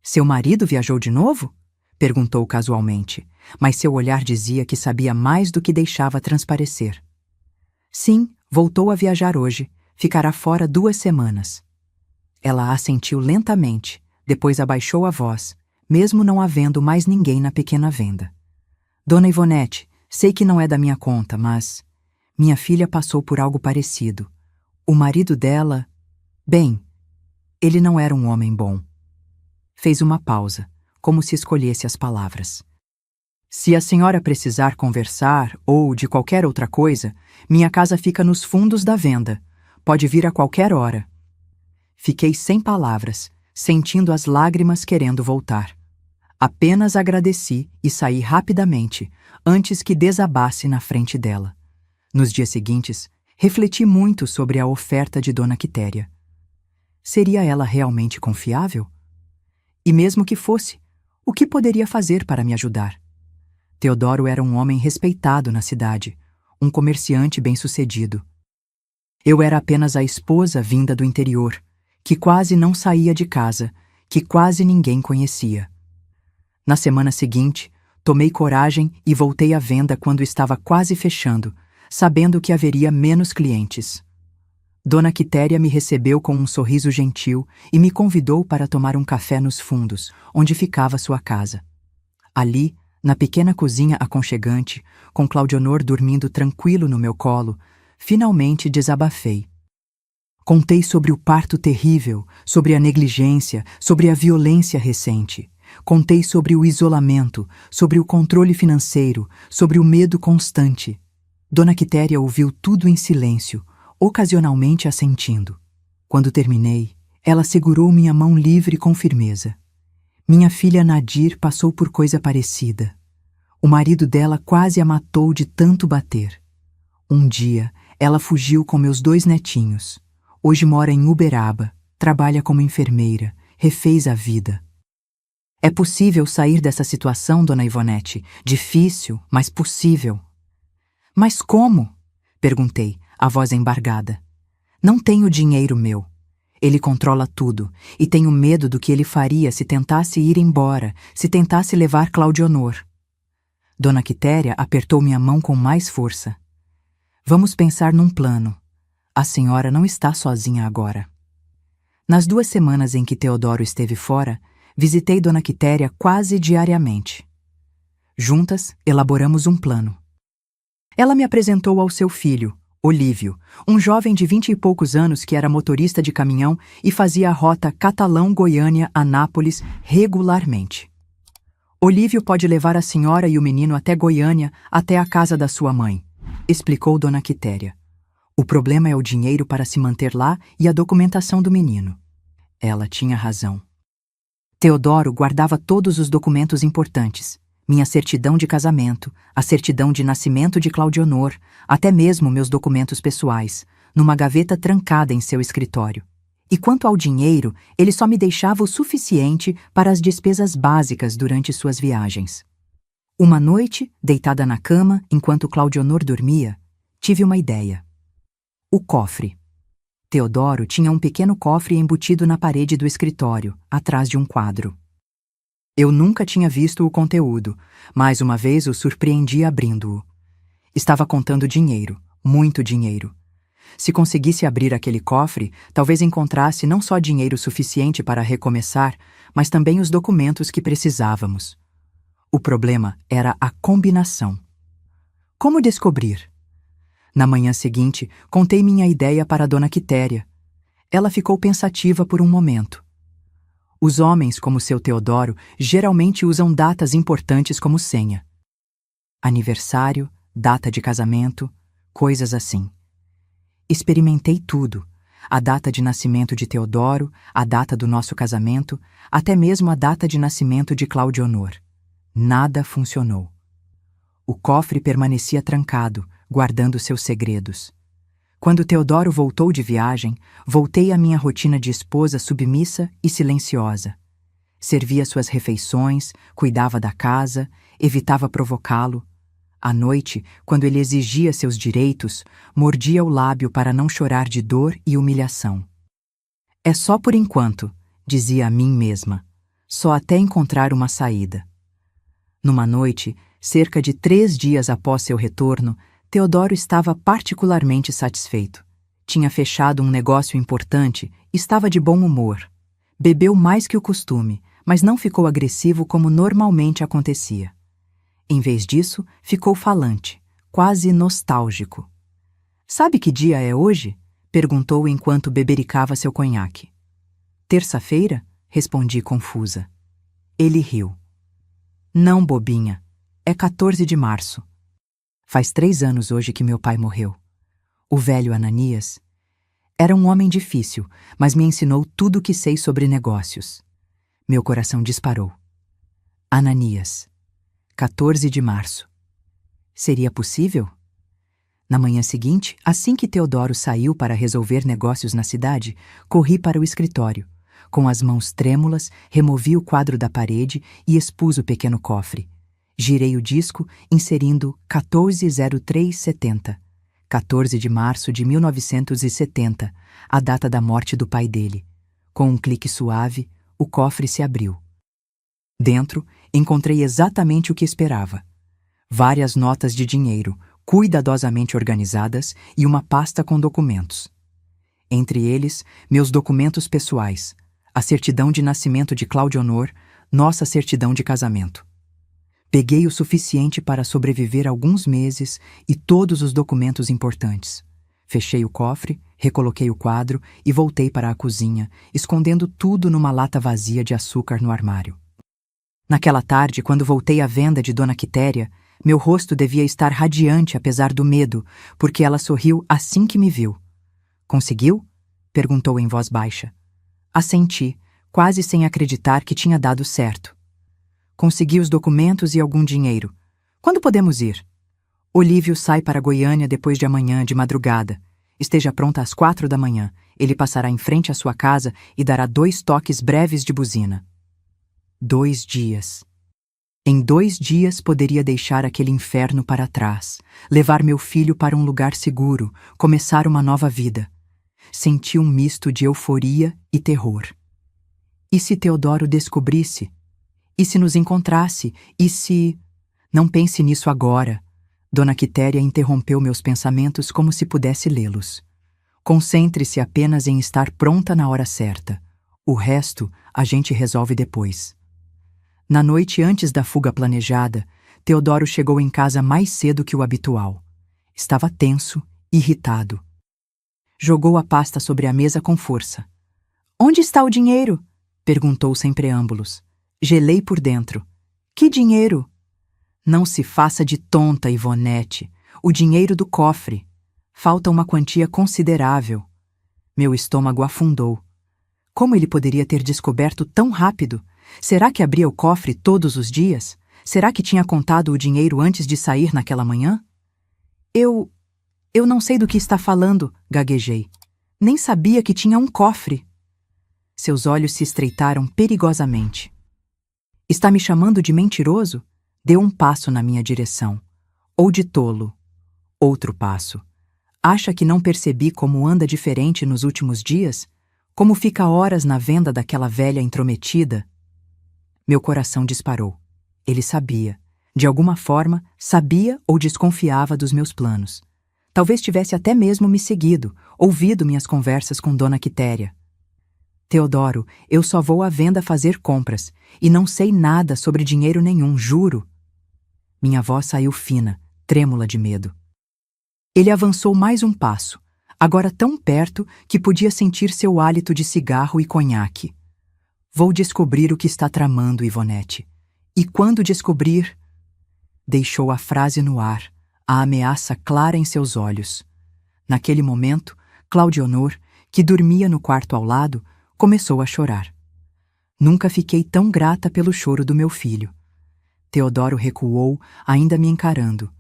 "Seu marido viajou de novo?" perguntou casualmente, mas seu olhar dizia que sabia mais do que deixava transparecer. "Sim, voltou a viajar hoje. Ficará fora 2 semanas." Ela assentiu lentamente, depois abaixou a voz, mesmo não havendo mais ninguém na pequena venda. "Dona Ivonete, sei que não é da minha conta, mas minha filha passou por algo parecido. O marido dela... Bem, ele não era um homem bom." Fez uma pausa, como se escolhesse as palavras. "Se a senhora precisar conversar ou de qualquer outra coisa, minha casa fica nos fundos da venda. Pode vir a qualquer hora." Fiquei sem palavras, sentindo as lágrimas querendo voltar. Apenas agradeci e saí rapidamente, antes que desabasse na frente dela. Nos dias seguintes, refleti muito sobre a oferta de Dona Quitéria. Seria ela realmente confiável? E mesmo que fosse, o que poderia fazer para me ajudar? Teodoro era um homem respeitado na cidade, um comerciante bem-sucedido. Eu era apenas a esposa vinda do interior, que quase não saía de casa, que quase ninguém conhecia. Na semana seguinte, tomei coragem e voltei à venda quando estava quase fechando, sabendo que haveria menos clientes. Dona Quitéria me recebeu com um sorriso gentil e me convidou para tomar um café nos fundos, onde ficava sua casa. Ali, na pequena cozinha aconchegante, com Claudionor dormindo tranquilo no meu colo, finalmente desabafei. Contei sobre o parto terrível, sobre a negligência, sobre a violência recente. Contei sobre o isolamento, sobre o controle financeiro, sobre o medo constante. Dona Quitéria ouviu tudo em silêncio, ocasionalmente assentindo. Quando terminei, ela segurou minha mão livre com firmeza. Minha filha Nadir passou por coisa parecida. O marido dela quase a matou de tanto bater. Um dia, ela fugiu com meus 2 netinhos. Hoje mora em Uberaba, trabalha como enfermeira, refez a vida. É possível sair dessa situação, dona Ivonete? Difícil, mas possível. Mas como? Perguntei, a voz embargada. Não tenho dinheiro meu. Ele controla tudo, e tenho medo do que ele faria se tentasse ir embora, se tentasse levar Claudionor. Dona Quitéria apertou minha mão com mais força. Vamos pensar num plano. A senhora não está sozinha agora. Nas 2 semanas em que Teodoro esteve fora, visitei Dona Quitéria quase diariamente. Juntas, elaboramos um plano. Ela me apresentou ao seu filho, Olívio, um jovem de 20 e poucos anos que era motorista de caminhão e fazia a rota Catalão-Goiânia-Anápolis regularmente. Olívio pode levar a senhora e o menino até Goiânia, até a casa da sua mãe, explicou Dona Quitéria. O problema é o dinheiro para se manter lá e a documentação do menino. Ela tinha razão. Teodoro guardava todos os documentos importantes. Minha certidão de casamento, a certidão de nascimento de Claudionor, até mesmo meus documentos pessoais, numa gaveta trancada em seu escritório. E quanto ao dinheiro, ele só me deixava o suficiente para as despesas básicas durante suas viagens. Uma noite, deitada na cama, enquanto Claudionor dormia, tive uma ideia. O cofre. Teodoro tinha um pequeno cofre embutido na parede do escritório, atrás de um quadro. Eu nunca tinha visto o conteúdo, mas uma vez o surpreendi abrindo-o. Estava contando dinheiro, muito dinheiro. Se conseguisse abrir aquele cofre, talvez encontrasse não só dinheiro suficiente para recomeçar, mas também os documentos que precisávamos. O problema era a combinação. Como descobrir? Na manhã seguinte, contei minha ideia para Dona Quitéria. Ela ficou pensativa por um momento. Os homens, como seu Teodoro, geralmente usam datas importantes como senha. Aniversário, data de casamento, coisas assim. Experimentei tudo. A data de nascimento de Teodoro, a data do nosso casamento, até mesmo a data de nascimento de Claudionor. Nada funcionou. O cofre permanecia trancado, guardando seus segredos. Quando Teodoro voltou de viagem, voltei à minha rotina de esposa submissa e silenciosa. Servia suas refeições, cuidava da casa, evitava provocá-lo. À noite, quando ele exigia seus direitos, mordia o lábio para não chorar de dor e humilhação. É só por enquanto, dizia a mim mesma, só até encontrar uma saída. Numa noite, cerca de 3 dias após seu retorno, Teodoro estava particularmente satisfeito. Tinha fechado um negócio importante e estava de bom humor. Bebeu mais que o costume, mas não ficou agressivo como normalmente acontecia. Em vez disso, ficou falante, quase nostálgico. "Sabe que dia é hoje?" perguntou enquanto bebericava seu conhaque. "Terça-feira?" respondi confusa. Ele riu. "Não, bobinha. É 14 de março. Faz 3 anos hoje que meu pai morreu. O velho Ananias era um homem difícil, mas me ensinou tudo o que sei sobre negócios." Meu coração disparou. Ananias. 14 de março. Seria possível? Na manhã seguinte, assim que Teodoro saiu para resolver negócios na cidade, corri para o escritório. Com as mãos trêmulas, removi o quadro da parede e expus o pequeno cofre. Girei o disco, inserindo 140370. 14 de março de 1970, a data da morte do pai dele. Com um clique suave, o cofre se abriu. Dentro, encontrei exatamente o que esperava. Várias notas de dinheiro, cuidadosamente organizadas, e uma pasta com documentos. Entre eles, meus documentos pessoais, a certidão de nascimento de Claudionor, nossa certidão de casamento. Peguei o suficiente para sobreviver alguns meses e todos os documentos importantes. Fechei o cofre, recoloquei o quadro e voltei para a cozinha, escondendo tudo numa lata vazia de açúcar no armário. Naquela tarde, quando voltei à venda de Dona Quitéria, meu rosto devia estar radiante apesar do medo, porque ela sorriu assim que me viu. "Conseguiu?" perguntou em voz baixa. Assenti, quase sem acreditar que tinha dado certo. "Consegui os documentos e algum dinheiro. Quando podemos ir?" "Olívio sai para Goiânia depois de amanhã, de madrugada. Esteja pronta às 4 da manhã. Ele passará em frente à sua casa e dará 2 toques breves de buzina." 2 dias. Em 2 dias poderia deixar aquele inferno para trás, levar meu filho para um lugar seguro, começar uma nova vida. Senti um misto de euforia e terror. E se Teodoro descobrisse? E se nos encontrasse? E se... "Não pense nisso agora." Dona Quitéria interrompeu meus pensamentos como se pudesse lê-los. "Concentre-se apenas em estar pronta na hora certa. O resto a gente resolve depois." Na noite antes da fuga planejada, Teodoro chegou em casa mais cedo que o habitual. Estava tenso, irritado. Jogou a pasta sobre a mesa com força. "Onde está o dinheiro?" perguntou sem preâmbulos. Gelei por dentro. "Que dinheiro?" "Não se faça de tonta, Ivonete. O dinheiro do cofre. Falta uma quantia considerável." Meu estômago afundou. Como ele poderia ter descoberto tão rápido? Será que abria o cofre todos os dias? Será que tinha contado o dinheiro antes de sair naquela manhã? Eu não sei do que está falando, gaguejei. Nem sabia que tinha um cofre. Seus olhos se estreitaram perigosamente. Está me chamando de mentiroso? Deu um passo na minha direção. Ou de tolo. Outro passo. Acha que não percebi como anda diferente nos últimos dias? Como fica horas na venda daquela velha intrometida? Meu coração disparou. Ele sabia. De alguma forma, sabia ou desconfiava dos meus planos. Talvez tivesse até mesmo me seguido, ouvido minhas conversas com Dona Quitéria. Teodoro, eu só vou à venda fazer compras, e não sei nada sobre dinheiro nenhum, juro. Minha voz saiu fina, trêmula de medo. Ele avançou mais um passo, agora tão perto que podia sentir seu hálito de cigarro e conhaque. Vou descobrir o que está tramando, Ivonete. E quando descobrir... Deixou a frase no ar, a ameaça clara em seus olhos. Naquele momento, Claudionor, que dormia no quarto ao lado, começou a chorar. Nunca fiquei tão grata pelo choro do meu filho. Teodoro recuou, ainda me encarando.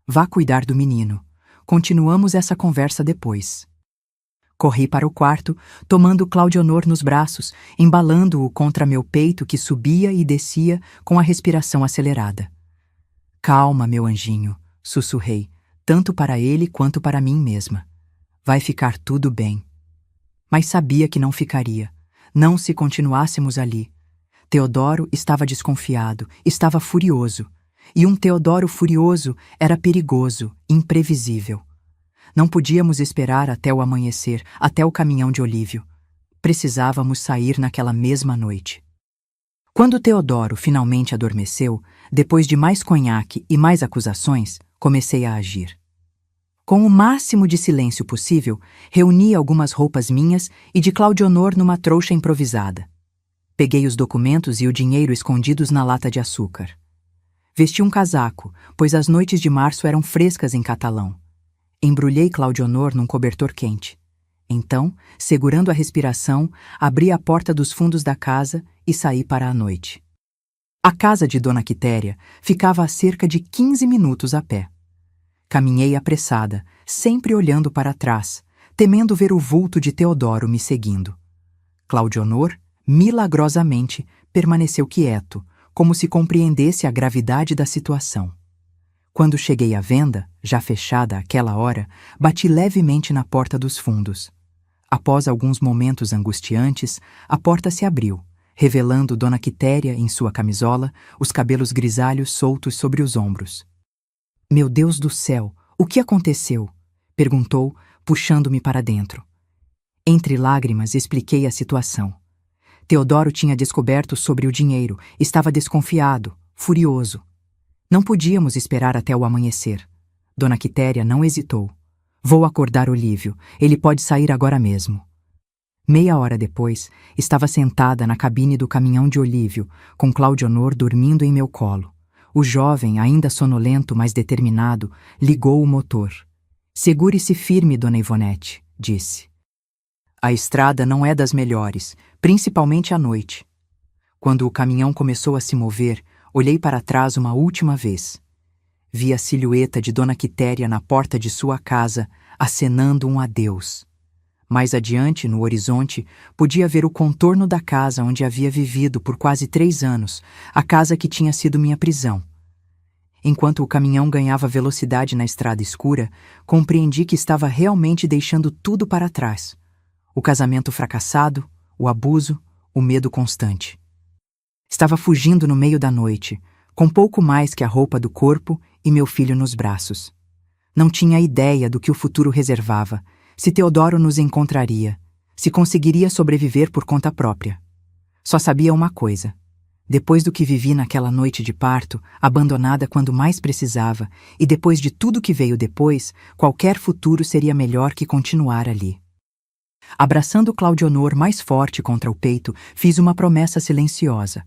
Vá cuidar do menino. Continuamos essa conversa depois. Corri para o quarto, tomando Claudionor nos braços, embalando-o contra meu peito que subia e descia com a respiração acelerada. Calma, meu anjinho, sussurrei, tanto para ele quanto para mim mesma. Vai ficar tudo bem. Mas sabia que não ficaria, não se continuássemos ali. Teodoro estava desconfiado, estava furioso. E um Teodoro furioso era perigoso, imprevisível. Não podíamos esperar até o amanhecer, até o caminhão de Olívio. Precisávamos sair naquela mesma noite. Quando Teodoro finalmente adormeceu, depois de mais conhaque e mais acusações, comecei a agir. Com o máximo de silêncio possível, reuni algumas roupas minhas e de Claudionor numa trouxa improvisada. Peguei os documentos e o dinheiro escondidos na lata de açúcar. Vesti um casaco, pois as noites de março eram frescas em Catalão. Embrulhei Claudionor num cobertor quente. Então, segurando a respiração, abri a porta dos fundos da casa e saí para a noite. A casa de Dona Quitéria ficava a cerca de 15 minutos a pé. Caminhei apressada, sempre olhando para trás, temendo ver o vulto de Teodoro me seguindo. Claudionor, milagrosamente, permaneceu quieto, como se compreendesse a gravidade da situação. Quando cheguei à venda, já fechada àquela hora, bati levemente na porta dos fundos. Após alguns momentos angustiantes, a porta se abriu, revelando Dona Quitéria em sua camisola, os cabelos grisalhos soltos sobre os ombros. — Meu Deus do céu, o que aconteceu? Perguntou, puxando-me para dentro. Entre lágrimas, expliquei a situação. Teodoro tinha descoberto sobre o dinheiro, estava desconfiado, furioso. Não podíamos esperar até o amanhecer. Dona Quitéria não hesitou. Vou acordar Olívio, ele pode sair agora mesmo. Meia hora depois, estava sentada na cabine do caminhão de Olívio, com Claudionor dormindo em meu colo. O jovem, ainda sonolento, mas determinado, ligou o motor. Segure-se firme, Dona Ivonete, disse. A estrada não é das melhores, principalmente à noite. Quando o caminhão começou a se mover, olhei para trás uma última vez. Vi a silhueta de Dona Quitéria na porta de sua casa, acenando um adeus. Mais adiante, no horizonte, podia ver o contorno da casa onde havia vivido por quase 3 anos, a casa que tinha sido minha prisão. Enquanto o caminhão ganhava velocidade na estrada escura, compreendi que estava realmente deixando tudo para trás. O casamento fracassado, o abuso, o medo constante. Estava fugindo no meio da noite, com pouco mais que a roupa do corpo e meu filho nos braços. Não tinha ideia do que o futuro reservava, se Teodoro nos encontraria, se conseguiria sobreviver por conta própria. Só sabia uma coisa. Depois do que vivi naquela noite de parto, abandonada quando mais precisava, e depois de tudo que veio depois, qualquer futuro seria melhor que continuar ali. Abraçando Claudionor mais forte contra o peito, fiz uma promessa silenciosa.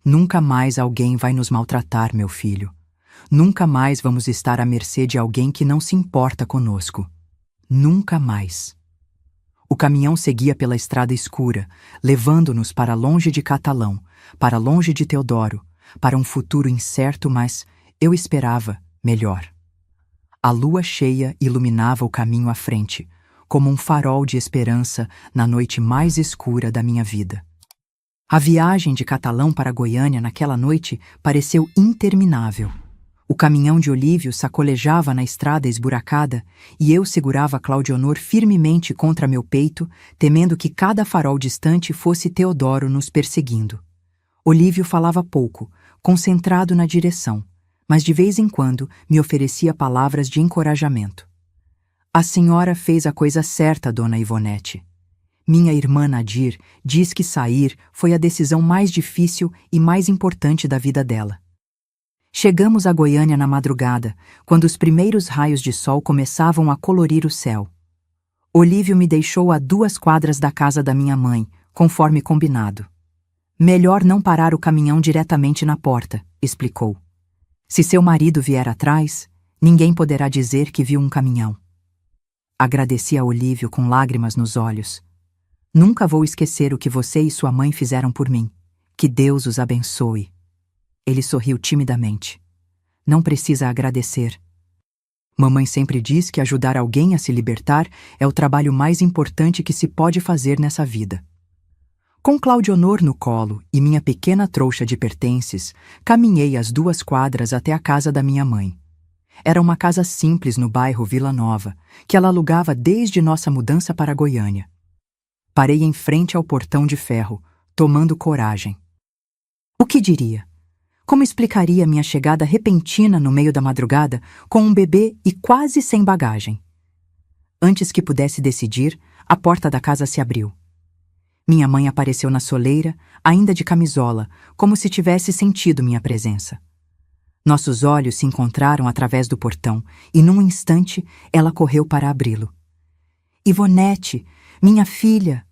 Nunca mais alguém vai nos maltratar, meu filho. Nunca mais vamos estar à mercê de alguém que não se importa conosco. Nunca mais. O caminhão seguia pela estrada escura, levando-nos para longe de Catalão, para longe de Teodoro, para um futuro incerto, mas eu esperava melhor. A lua cheia iluminava o caminho à frente, como um farol de esperança na noite mais escura da minha vida. A viagem de Catalão para Goiânia naquela noite pareceu interminável. O caminhão de Olívio sacolejava na estrada esburacada e eu segurava Claudionor firmemente contra meu peito, temendo que cada farol distante fosse Teodoro nos perseguindo. Olívio falava pouco, concentrado na direção, mas de vez em quando me oferecia palavras de encorajamento. A senhora fez a coisa certa, dona Ivonete. Minha irmã Nadir diz que sair foi a decisão mais difícil e mais importante da vida dela. Chegamos a Goiânia na madrugada, quando os primeiros raios de sol começavam a colorir o céu. Olívio me deixou a 2 quadras da casa da minha mãe, conforme combinado. Melhor não parar o caminhão diretamente na porta, explicou. Se seu marido vier atrás, ninguém poderá dizer que viu um caminhão. Agradeci a Olívio com lágrimas nos olhos. Nunca vou esquecer o que você e sua mãe fizeram por mim. Que Deus os abençoe. Ele sorriu timidamente. Não precisa agradecer. Mamãe sempre diz que ajudar alguém a se libertar é o trabalho mais importante que se pode fazer nessa vida. Com Claudionor no colo e minha pequena trouxa de pertences, caminhei as 2 quadras até a casa da minha mãe. Era uma casa simples no bairro Vila Nova, que ela alugava desde nossa mudança para Goiânia. Parei em frente ao portão de ferro, tomando coragem. O que diria? Como explicaria minha chegada repentina no meio da madrugada com um bebê e quase sem bagagem? Antes que pudesse decidir, a porta da casa se abriu. Minha mãe apareceu na soleira, ainda de camisola, como se tivesse sentido minha presença. Nossos olhos se encontraram através do portão e, num instante, ela correu para abri-lo. Ivonete, minha filha!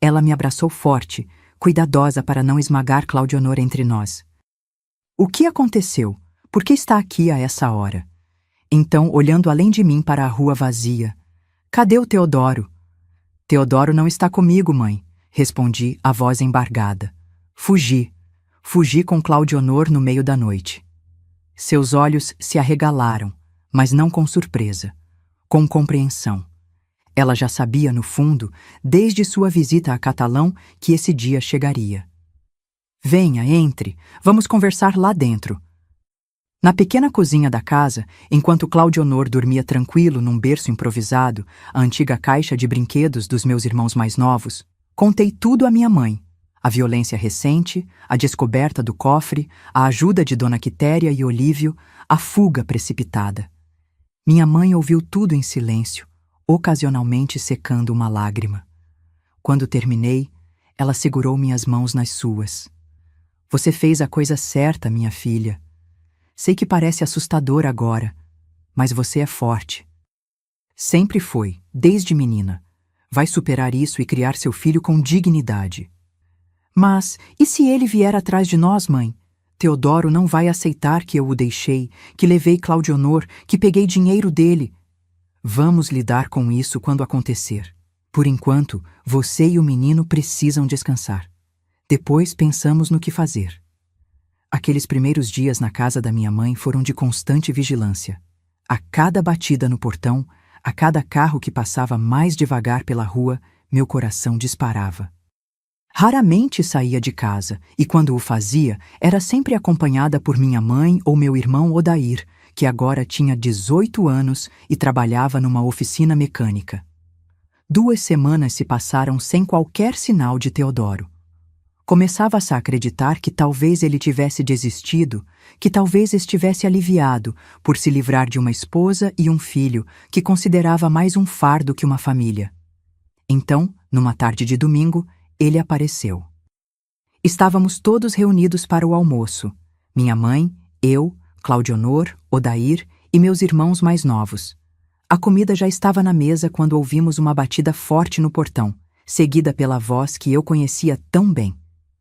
Ela me abraçou forte, cuidadosa para não esmagar Claudionor entre nós. O que aconteceu? Por que está aqui a essa hora? Então, olhando além de mim para a rua vazia. Cadê o Teodoro? Teodoro não está comigo, mãe, respondi, a voz embargada. Fugi. Fugi com Claudionor no meio da noite. Seus olhos se arregalaram, mas não com surpresa, com compreensão. Ela já sabia, no fundo, desde sua visita a Catalão, que esse dia chegaria. Venha, entre, vamos conversar lá dentro. Na pequena cozinha da casa, enquanto Claudionor dormia tranquilo num berço improvisado, a antiga caixa de brinquedos dos meus irmãos mais novos, contei tudo à minha mãe. A violência recente, a descoberta do cofre, a ajuda de Dona Quitéria e Olívio, a fuga precipitada. Minha mãe ouviu tudo em silêncio, ocasionalmente secando uma lágrima. Quando terminei, ela segurou minhas mãos nas suas. Você fez a coisa certa, minha filha. Sei que parece assustador agora, mas você é forte. Sempre foi, desde menina. Vai superar isso e criar seu filho com dignidade. Mas, e se ele vier atrás de nós, mãe? Teodoro não vai aceitar que eu o deixei, que levei Claudionor, que peguei dinheiro dele. Vamos lidar com isso quando acontecer. Por enquanto, você e o menino precisam descansar. Depois pensamos no que fazer. Aqueles primeiros dias na casa da minha mãe foram de constante vigilância. A cada batida no portão, a cada carro que passava mais devagar pela rua, meu coração disparava. Raramente saía de casa, e quando o fazia, era sempre acompanhada por minha mãe ou meu irmão Odair, que agora tinha 18 anos e trabalhava numa oficina mecânica. 2 semanas se passaram sem qualquer sinal de Teodoro. Começava-se a acreditar que talvez ele tivesse desistido, que talvez estivesse aliviado por se livrar de uma esposa e um filho que considerava mais um fardo que uma família. Então, numa tarde de domingo, ele apareceu. Estávamos todos reunidos para o almoço. Minha mãe, eu, Claudionor, Odair e meus irmãos mais novos. A comida já estava na mesa quando ouvimos uma batida forte no portão, seguida pela voz que eu conhecia tão bem.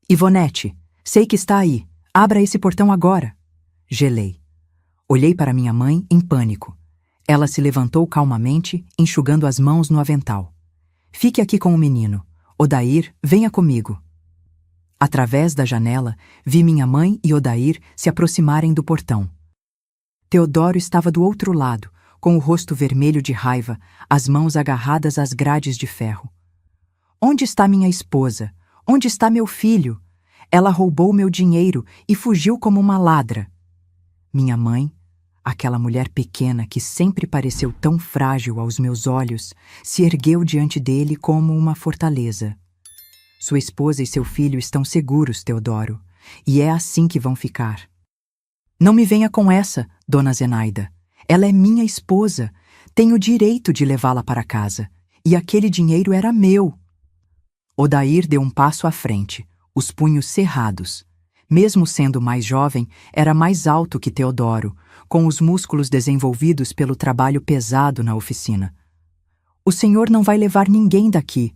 Ivonete, sei que está aí. Abra esse portão agora. Gelei. Olhei para minha mãe em pânico. Ela se levantou calmamente, enxugando as mãos no avental. Fique aqui com o menino. Odair, venha comigo. Através da janela, vi minha mãe e Odair se aproximarem do portão. Teodoro estava do outro lado, com o rosto vermelho de raiva, as mãos agarradas às grades de ferro. Onde está minha esposa? Onde está meu filho? Ela roubou meu dinheiro e fugiu como uma ladra. Minha mãe, aquela mulher pequena que sempre pareceu tão frágil aos meus olhos, se ergueu diante dele como uma fortaleza. Sua esposa e seu filho estão seguros, Teodoro, e é assim que vão ficar. Não me venha com essa, dona Zenaida. Ela é minha esposa. Tenho direito de levá-la para casa. E aquele dinheiro era meu. Odair deu um passo à frente, os punhos cerrados. Mesmo sendo mais jovem, era mais alto que Teodoro, com os músculos desenvolvidos pelo trabalho pesado na oficina. O senhor não vai levar ninguém daqui,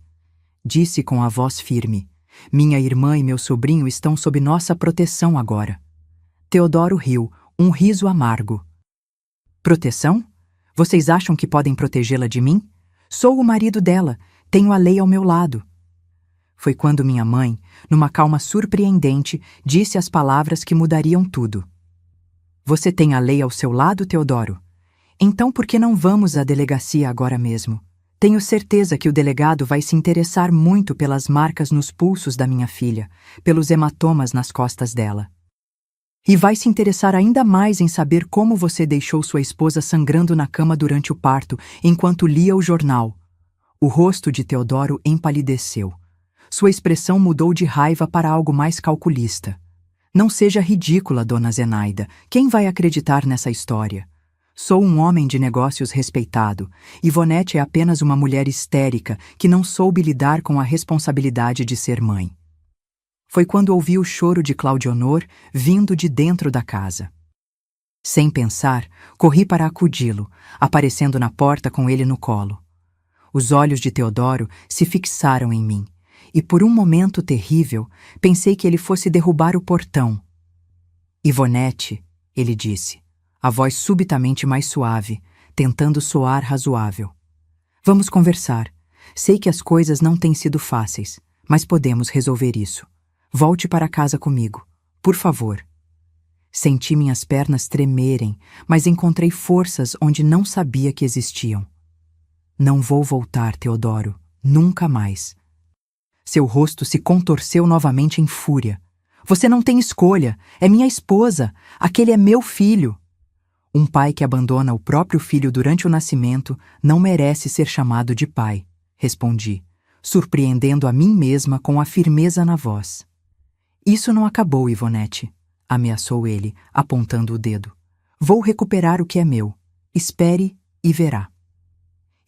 disse com a voz firme. Minha irmã e meu sobrinho estão sob nossa proteção agora. Teodoro riu, um riso amargo. Proteção? Vocês acham que podem protegê-la de mim? Sou o marido dela, tenho a lei ao meu lado. Foi quando minha mãe, numa calma surpreendente, disse as palavras que mudariam tudo. Você tem a lei ao seu lado, Teodoro? Então por que não vamos à delegacia agora mesmo? Tenho certeza que o delegado vai se interessar muito pelas marcas nos pulsos da minha filha, pelos hematomas nas costas dela. E vai se interessar ainda mais em saber como você deixou sua esposa sangrando na cama durante o parto, enquanto lia o jornal. O rosto de Teodoro empalideceu. Sua expressão mudou de raiva para algo mais calculista. Não seja ridícula, dona Zenaida. Quem vai acreditar nessa história? Sou um homem de negócios respeitado. Ivonete é apenas uma mulher histérica que não soube lidar com a responsabilidade de ser mãe. Foi quando ouvi o choro de Claudionor vindo de dentro da casa. Sem pensar, corri para acudi-lo, aparecendo na porta com ele no colo. Os olhos de Teodoro se fixaram em mim, e por um momento terrível, pensei que ele fosse derrubar o portão. Ivonete, ele disse, a voz subitamente mais suave, tentando soar razoável. Vamos conversar. Sei que as coisas não têm sido fáceis, mas podemos resolver isso. Volte para casa comigo, por favor. Senti minhas pernas tremerem, mas encontrei forças onde não sabia que existiam. Não vou voltar, Teodoro, nunca mais. Seu rosto se contorceu novamente em fúria. Você não tem escolha, é minha esposa, aquele é meu filho. Um pai que abandona o próprio filho durante o nascimento não merece ser chamado de pai, respondi, surpreendendo a mim mesma com a firmeza na voz. Isso não acabou, Ivonete, ameaçou ele, apontando o dedo. Vou recuperar o que é meu. Espere e verá.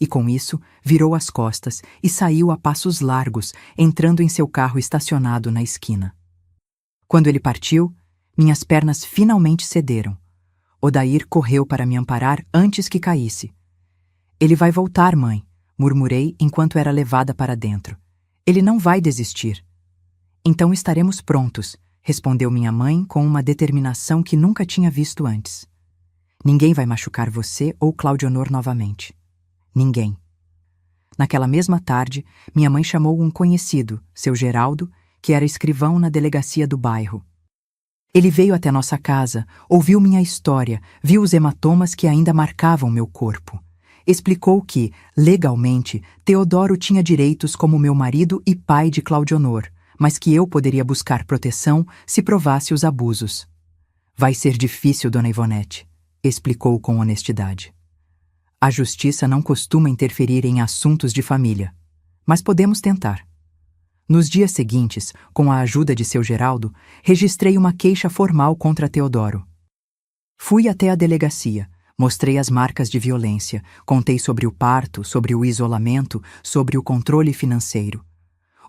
E com isso, virou as costas e saiu a passos largos, entrando em seu carro estacionado na esquina. Quando ele partiu, minhas pernas finalmente cederam. Odair correu para me amparar antes que caísse. Ele vai voltar, mãe, murmurei enquanto era levada para dentro. Ele não vai desistir. Então estaremos prontos, respondeu minha mãe com uma determinação que nunca tinha visto antes. Ninguém vai machucar você ou Claudionor novamente. Ninguém. Naquela mesma tarde, minha mãe chamou um conhecido, seu Geraldo, que era escrivão na delegacia do bairro. Ele veio até nossa casa, ouviu minha história, viu os hematomas que ainda marcavam meu corpo. Explicou que, legalmente, Teodoro tinha direitos como meu marido e pai de Claudionor, mas que eu poderia buscar proteção se provasse os abusos. Vai ser difícil, dona Ivonete, explicou com honestidade. A justiça não costuma interferir em assuntos de família, mas podemos tentar. Nos dias seguintes, com a ajuda de seu Geraldo, registrei uma queixa formal contra Teodoro. Fui até a delegacia, mostrei as marcas de violência, contei sobre o parto, sobre o isolamento, sobre o controle financeiro.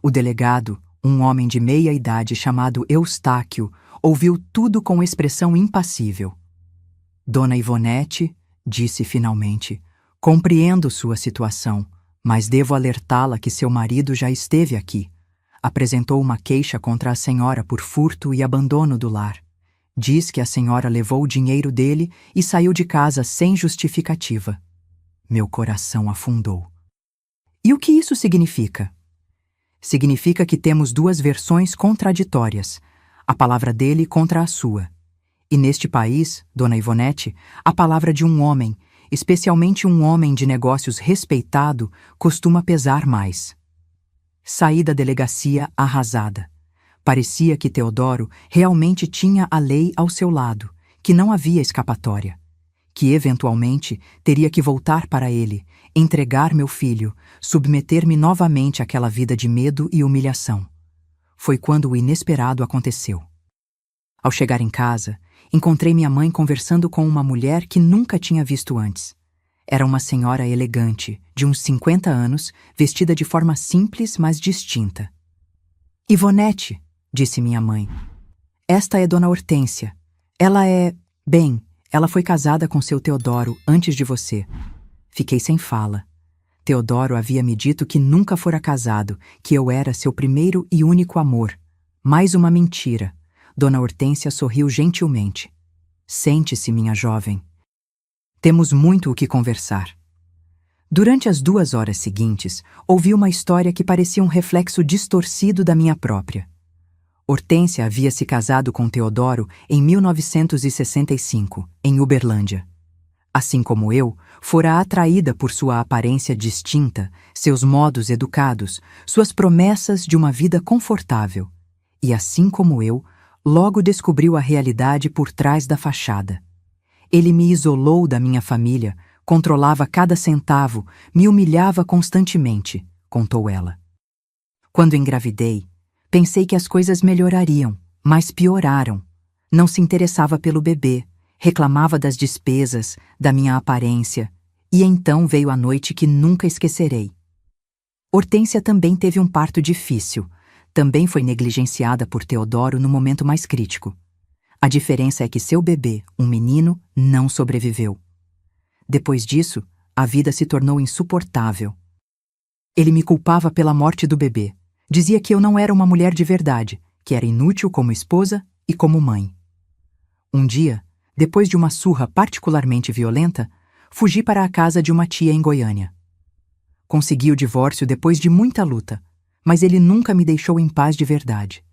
O delegado, um homem de meia idade chamado Eustáquio, ouviu tudo com expressão impassível. Dona Ivonete, disse finalmente, compreendo sua situação, mas devo alertá-la que seu marido já esteve aqui. Apresentou uma queixa contra a senhora por furto e abandono do lar. Diz que a senhora levou o dinheiro dele e saiu de casa sem justificativa. Meu coração afundou. E o que isso significa? Significa que temos duas versões contraditórias, a palavra dele contra a sua. E neste país, Dona Ivonete, a palavra de um homem, especialmente um homem de negócios respeitado, costuma pesar mais. Saí da delegacia arrasada. Parecia que Teodoro realmente tinha a lei ao seu lado, que não havia escapatória, que eventualmente teria que voltar para ele, entregar meu filho, submeter-me novamente àquela vida de medo e humilhação. Foi quando o inesperado aconteceu. Ao chegar em casa, encontrei minha mãe conversando com uma mulher que nunca tinha visto antes. Era uma senhora elegante, de uns 50 anos, vestida de forma simples, mas distinta. Ivonete, disse minha mãe. Esta é Dona Hortência. Ela é... Bem, ela foi casada com seu Teodoro antes de você. Fiquei sem fala. Teodoro havia me dito que nunca fora casado, que eu era seu primeiro e único amor. Mais uma mentira. Dona Hortência sorriu gentilmente. Sente-se, minha jovem. Temos muito o que conversar. Durante as 2 horas seguintes, ouvi uma história que parecia um reflexo distorcido da minha própria. Hortência havia se casado com Teodoro em 1965, em Uberlândia. Assim como eu, fora atraída por sua aparência distinta, seus modos educados, suas promessas de uma vida confortável. E assim como eu, logo descobriu a realidade por trás da fachada. Ele me isolou da minha família, controlava cada centavo, me humilhava constantemente, contou ela. Quando engravidei, pensei que as coisas melhorariam, mas pioraram. Não se interessava pelo bebê, reclamava das despesas, da minha aparência, e então veio a noite que nunca esquecerei. Hortência também teve um parto difícil, também foi negligenciada por Teodoro no momento mais crítico. A diferença é que seu bebê, um menino, não sobreviveu. Depois disso, a vida se tornou insuportável. Ele me culpava pela morte do bebê. Dizia que eu não era uma mulher de verdade, que era inútil como esposa e como mãe. Um dia, depois de uma surra particularmente violenta, fugi para a casa de uma tia em Goiânia. Consegui o divórcio depois de muita luta, mas ele nunca me deixou em paz de verdade.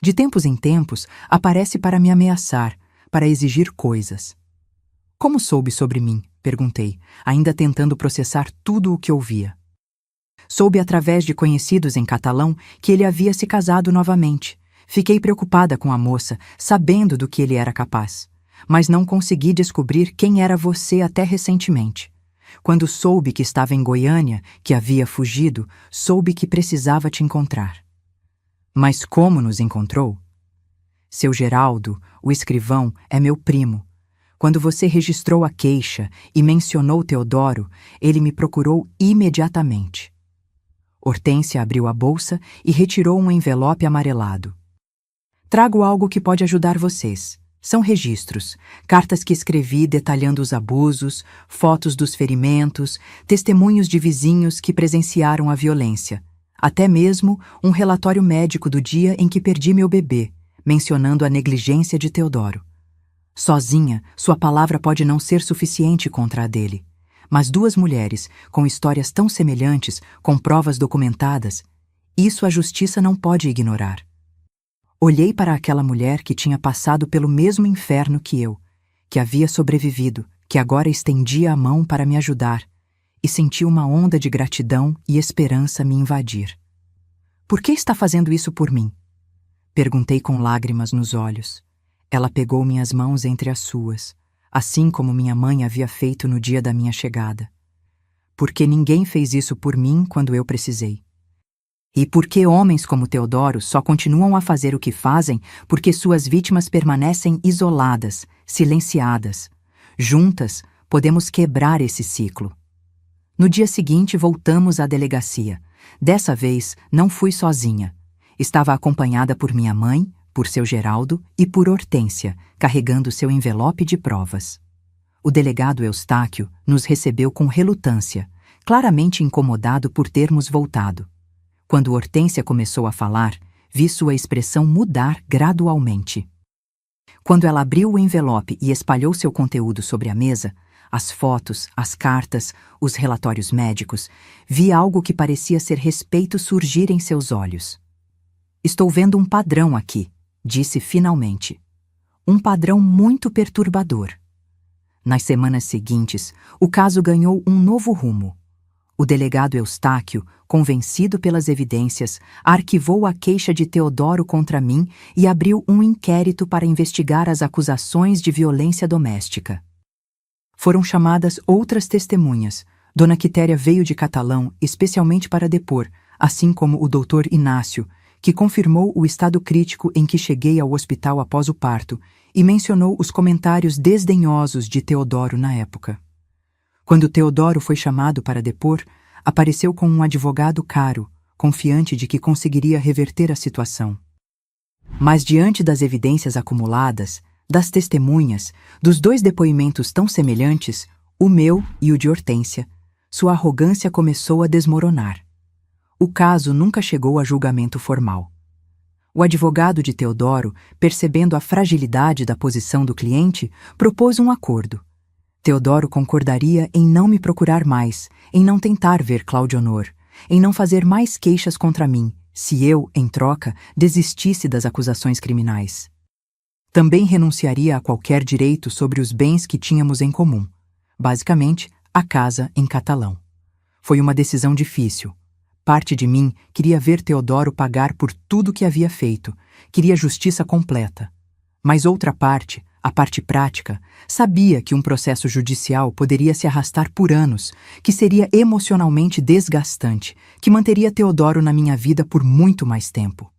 De tempos em tempos, aparece para me ameaçar, para exigir coisas. Como soube sobre mim? Perguntei, ainda tentando processar tudo o que ouvia. Soube através de conhecidos em catalão que ele havia se casado novamente. Fiquei preocupada com a moça, sabendo do que ele era capaz. Mas não consegui descobrir quem era você até recentemente. Quando soube que estava em Goiânia, que havia fugido, soube que precisava te encontrar. Mas como nos encontrou? Seu Geraldo, o escrivão, é meu primo. Quando você registrou a queixa e mencionou Teodoro, ele me procurou imediatamente. Hortência abriu a bolsa e retirou um envelope amarelado. Trago algo que pode ajudar vocês. São registros, cartas que escrevi detalhando os abusos, fotos dos ferimentos, testemunhos de vizinhos que presenciaram a violência. Até mesmo um relatório médico do dia em que perdi meu bebê, mencionando a negligência de Teodoro. Sozinha, sua palavra pode não ser suficiente contra a dele. Mas 2 mulheres, com histórias tão semelhantes, com provas documentadas, isso a justiça não pode ignorar. Olhei para aquela mulher que tinha passado pelo mesmo inferno que eu, que havia sobrevivido, que agora estendia a mão para me ajudar, e senti uma onda de gratidão e esperança me invadir. Por que está fazendo isso por mim? Perguntei com lágrimas nos olhos. Ela pegou minhas mãos entre as suas, assim como minha mãe havia feito no dia da minha chegada. Porque ninguém fez isso por mim quando eu precisei. E por que homens como Teodoro só continuam a fazer o que fazem porque suas vítimas permanecem isoladas, silenciadas. Juntas, podemos quebrar esse ciclo. No dia seguinte, voltamos à delegacia. Dessa vez, não fui sozinha. Estava acompanhada por minha mãe, por seu Geraldo e por Hortência, carregando seu envelope de provas. O delegado Eustáquio nos recebeu com relutância, claramente incomodado por termos voltado. Quando Hortência começou a falar, vi sua expressão mudar gradualmente. Quando ela abriu o envelope e espalhou seu conteúdo sobre a mesa, As fotos, as cartas, os relatórios médicos, vi algo que parecia ser respeito surgir em seus olhos. Estou vendo um padrão aqui, disse finalmente. Um padrão muito perturbador. Nas semanas seguintes, o caso ganhou um novo rumo. O delegado Eustáquio, convencido pelas evidências, arquivou a queixa de Teodoro contra mim e abriu um inquérito para investigar as acusações de violência doméstica. Foram chamadas outras testemunhas. Dona Quitéria veio de Catalão especialmente para depor, assim como o doutor Inácio, que confirmou o estado crítico em que cheguei ao hospital após o parto e mencionou os comentários desdenhosos de Teodoro na época. Quando Teodoro foi chamado para depor, apareceu com um advogado caro, confiante de que conseguiria reverter a situação. Mas diante das evidências acumuladas, das testemunhas, dos dois depoimentos tão semelhantes, o meu e o de Hortência, sua arrogância começou a desmoronar. O caso nunca chegou a julgamento formal. O advogado de Teodoro, percebendo a fragilidade da posição do cliente, propôs um acordo. Teodoro concordaria em não me procurar mais, em não tentar ver Claudionor, em não fazer mais queixas contra mim, se eu, em troca, desistisse das acusações criminais. Também renunciaria a qualquer direito sobre os bens que tínhamos em comum, basicamente, a casa em Catalão. Foi uma decisão difícil. Parte de mim queria ver Teodoro pagar por tudo que havia feito, queria justiça completa. Mas outra parte, a parte prática, sabia que um processo judicial poderia se arrastar por anos, que seria emocionalmente desgastante, que manteria Teodoro na minha vida por muito mais tempo.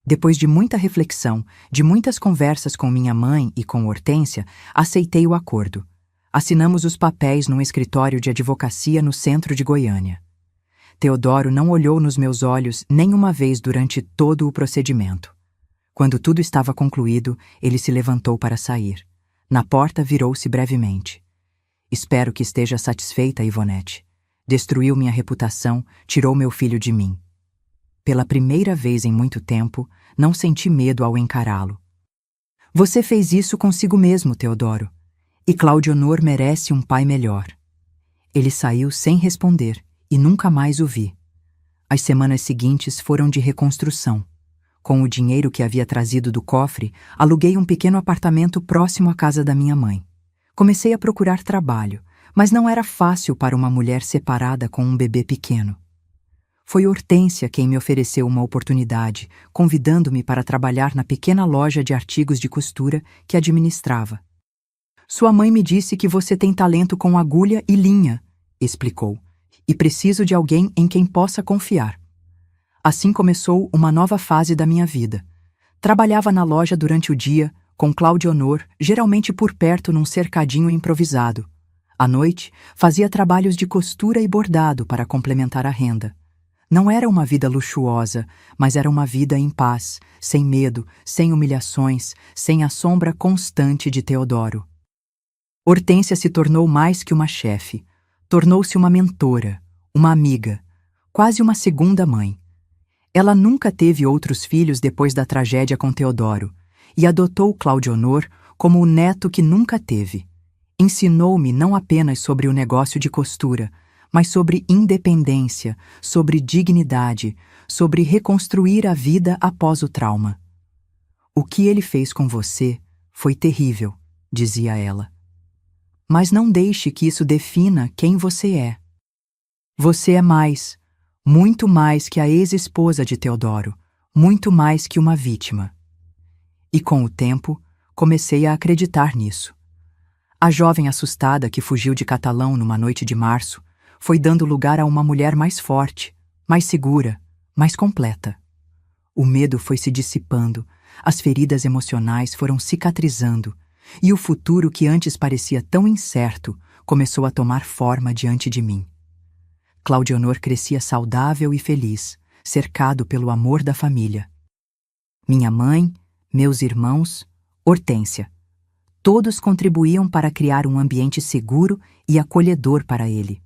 Depois de muita reflexão, de muitas conversas com minha mãe e com Hortência, aceitei o acordo. Assinamos os papéis num escritório de advocacia no centro de Goiânia. Teodoro não olhou nos meus olhos nenhuma vez durante todo o procedimento. Quando tudo estava concluído, ele se levantou para sair. Na porta virou-se brevemente. Espero que esteja satisfeita, Ivonete. Destruiu minha reputação, tirou meu filho de mim. Pela primeira vez em muito tempo, não senti medo ao encará-lo. Você fez isso consigo mesmo, Teodoro. E Claudionor merece um pai melhor. Ele saiu sem responder e nunca mais o vi. As semanas seguintes foram de reconstrução. Com o dinheiro que havia trazido do cofre, aluguei um pequeno apartamento próximo à casa da minha mãe. Comecei a procurar trabalho, mas não era fácil para uma mulher separada com um bebê pequeno. Foi Hortência quem me ofereceu uma oportunidade, convidando-me para trabalhar na pequena loja de artigos de costura que administrava. Sua mãe me disse que você tem talento com agulha e linha, explicou, e preciso de alguém em quem possa confiar. Assim começou uma nova fase da minha vida. Trabalhava na loja durante o dia, com Claudionor, geralmente por perto num cercadinho improvisado. À noite, fazia trabalhos de costura e bordado para complementar a renda. Não era uma vida luxuosa, mas era uma vida em paz, sem medo, sem humilhações, sem a sombra constante de Teodoro. Hortência se tornou mais que uma chefe. Tornou-se uma mentora, uma amiga, quase uma segunda mãe. Ela nunca teve outros filhos depois da tragédia com Teodoro e adotou Claudionor como o neto que nunca teve. Ensinou-me não apenas sobre o negócio de costura, mas sobre independência, sobre dignidade, sobre reconstruir a vida após o trauma. O que ele fez com você foi terrível, dizia ela. Mas não deixe que isso defina quem você é. Você é mais, muito mais que a ex-esposa de Teodoro, muito mais que uma vítima. E com o tempo, comecei a acreditar nisso. A jovem assustada que fugiu de Catalão numa noite de março foi dando lugar a uma mulher mais forte, mais segura, mais completa. O medo foi se dissipando, as feridas emocionais foram cicatrizando, e o futuro que antes parecia tão incerto começou a tomar forma diante de mim. Claudionor crescia saudável e feliz, cercado pelo amor da família. Minha mãe, meus irmãos, Hortência. Todos contribuíam para criar um ambiente seguro e acolhedor para ele.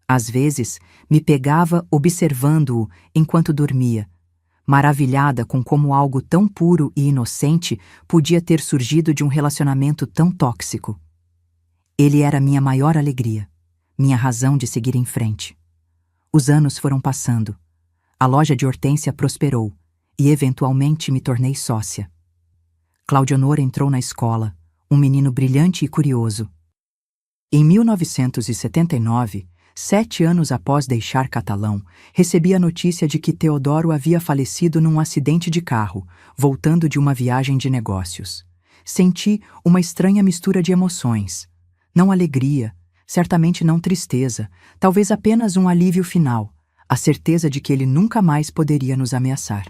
Às vezes, me pegava observando-o enquanto dormia, maravilhada com como algo tão puro e inocente podia ter surgido de um relacionamento tão tóxico. Ele era minha maior alegria, minha razão de seguir em frente. Os anos foram passando. A loja de Hortência prosperou e, eventualmente, me tornei sócia. Claudionor entrou na escola, um menino brilhante e curioso. Em 1979, 7 anos após deixar Catalão, recebi a notícia de que Teodoro havia falecido num acidente de carro, voltando de uma viagem de negócios. Senti uma estranha mistura de emoções. Não alegria, certamente não tristeza, talvez apenas um alívio final, a certeza de que ele nunca mais poderia nos ameaçar.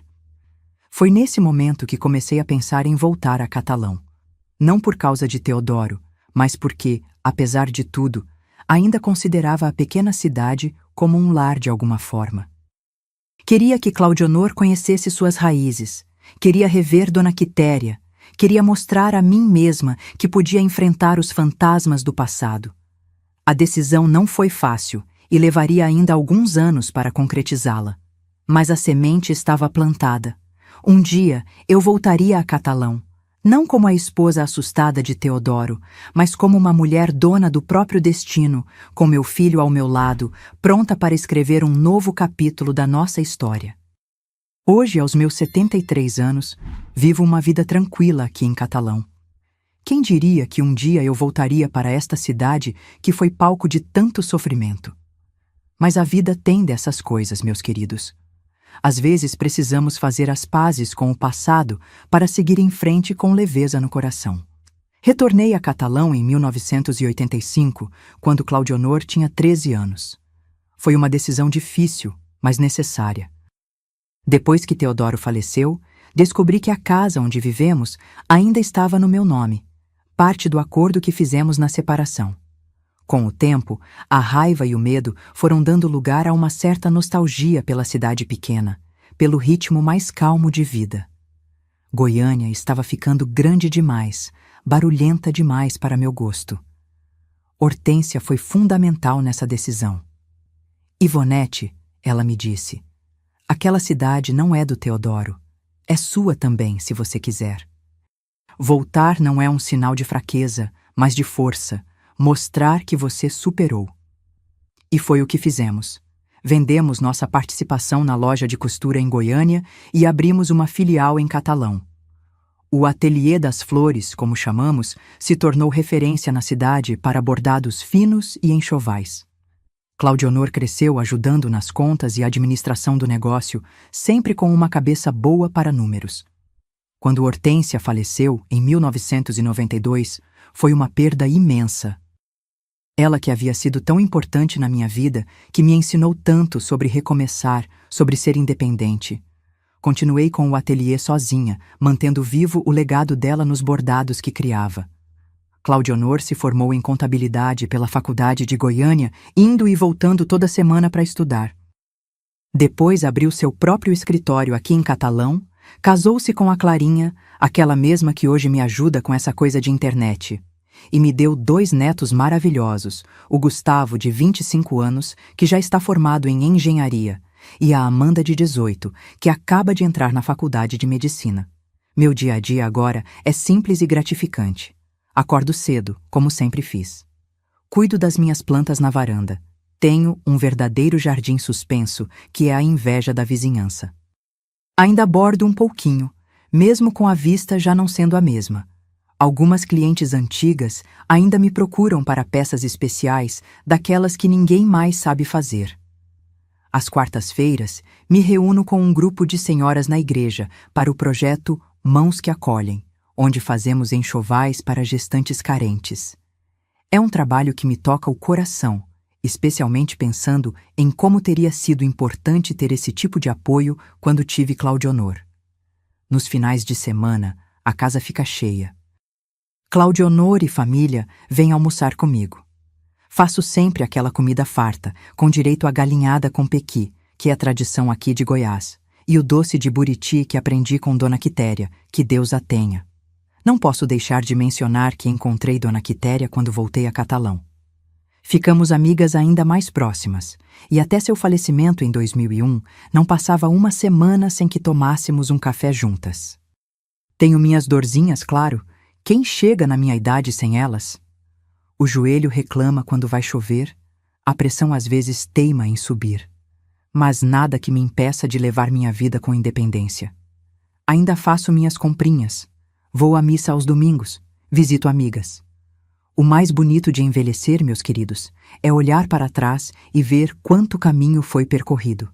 Foi nesse momento que comecei a pensar em voltar a Catalão. Não por causa de Teodoro, mas porque, apesar de tudo, ainda considerava a pequena cidade como um lar de alguma forma. Queria que Claudionor conhecesse suas raízes, queria rever Dona Quitéria, queria mostrar a mim mesma que podia enfrentar os fantasmas do passado. A decisão não foi fácil e levaria ainda alguns anos para concretizá-la. Mas a semente estava plantada. Um dia eu voltaria a Catalão, não como a esposa assustada de Teodoro, mas como uma mulher dona do próprio destino, com meu filho ao meu lado, pronta para escrever um novo capítulo da nossa história. Hoje, aos meus 73 anos, vivo uma vida tranquila aqui em Catalão. Quem diria que um dia eu voltaria para esta cidade que foi palco de tanto sofrimento? Mas a vida tem dessas coisas, meus queridos. Às vezes precisamos fazer as pazes com o passado para seguir em frente com leveza no coração. Retornei a Catalão em 1985, quando Claudionor tinha 13 anos. Foi uma decisão difícil, mas necessária. Depois que Teodoro faleceu, descobri que a casa onde vivemos ainda estava no meu nome, parte do acordo que fizemos na separação. Com o tempo, a raiva e o medo foram dando lugar a uma certa nostalgia pela cidade pequena, pelo ritmo mais calmo de vida. Goiânia estava ficando grande demais, barulhenta demais para meu gosto. Hortência foi fundamental nessa decisão. Ivonete, ela me disse, aquela cidade não é do Teodoro. É sua também, se você quiser. Voltar não é um sinal de fraqueza, mas de força. Mostrar que você superou. E foi o que fizemos. Vendemos nossa participação na loja de costura em Goiânia e abrimos uma filial em Catalão. O Ateliê das Flores, como chamamos, se tornou referência na cidade para bordados finos e enxovais. Claudionor cresceu ajudando nas contas e administração do negócio, sempre com uma cabeça boa para números. Quando Hortência faleceu, em 1992, foi uma perda imensa. Ela que havia sido tão importante na minha vida, que me ensinou tanto sobre recomeçar, sobre ser independente. Continuei com o ateliê sozinha, mantendo vivo o legado dela nos bordados que criava. Claudionor se formou em contabilidade pela Faculdade de Goiânia, indo e voltando toda semana para estudar. Depois abriu seu próprio escritório aqui em Catalão, casou-se com a Clarinha, aquela mesma que hoje me ajuda com essa coisa de internet. E me deu 2 netos maravilhosos, o Gustavo, de 25 anos, que já está formado em engenharia, e a Amanda, de 18, que acaba de entrar na faculdade de medicina. Meu dia a dia agora é simples e gratificante. Acordo cedo, como sempre fiz. Cuido das minhas plantas na varanda. Tenho um verdadeiro jardim suspenso, que é a inveja da vizinhança. Ainda bordo um pouquinho, mesmo com a vista já não sendo a mesma. Algumas clientes antigas ainda me procuram para peças especiais, daquelas que ninguém mais sabe fazer. Às quartas-feiras, me reúno com um grupo de senhoras na igreja para o projeto Mãos que Acolhem, onde fazemos enxovais para gestantes carentes. É um trabalho que me toca o coração, especialmente pensando em como teria sido importante ter esse tipo de apoio quando tive Claudionor. Nos finais de semana, a casa fica cheia. Claudionor e família vêm almoçar comigo. Faço sempre aquela comida farta, com direito a galinhada com pequi, que é a tradição aqui de Goiás, e o doce de buriti que aprendi com Dona Quitéria, que Deus a tenha. Não posso deixar de mencionar que encontrei Dona Quitéria quando voltei a Catalão. Ficamos amigas ainda mais próximas, e até seu falecimento em 2001, não passava uma semana sem que tomássemos um café juntas. Tenho minhas dorzinhas, claro. Quem chega na minha idade sem elas? O joelho reclama quando vai chover, a pressão às vezes teima em subir. Mas nada que me impeça de levar minha vida com independência. Ainda faço minhas comprinhas, vou à missa aos domingos, visito amigas. O mais bonito de envelhecer, meus queridos, é olhar para trás e ver quanto caminho foi percorrido.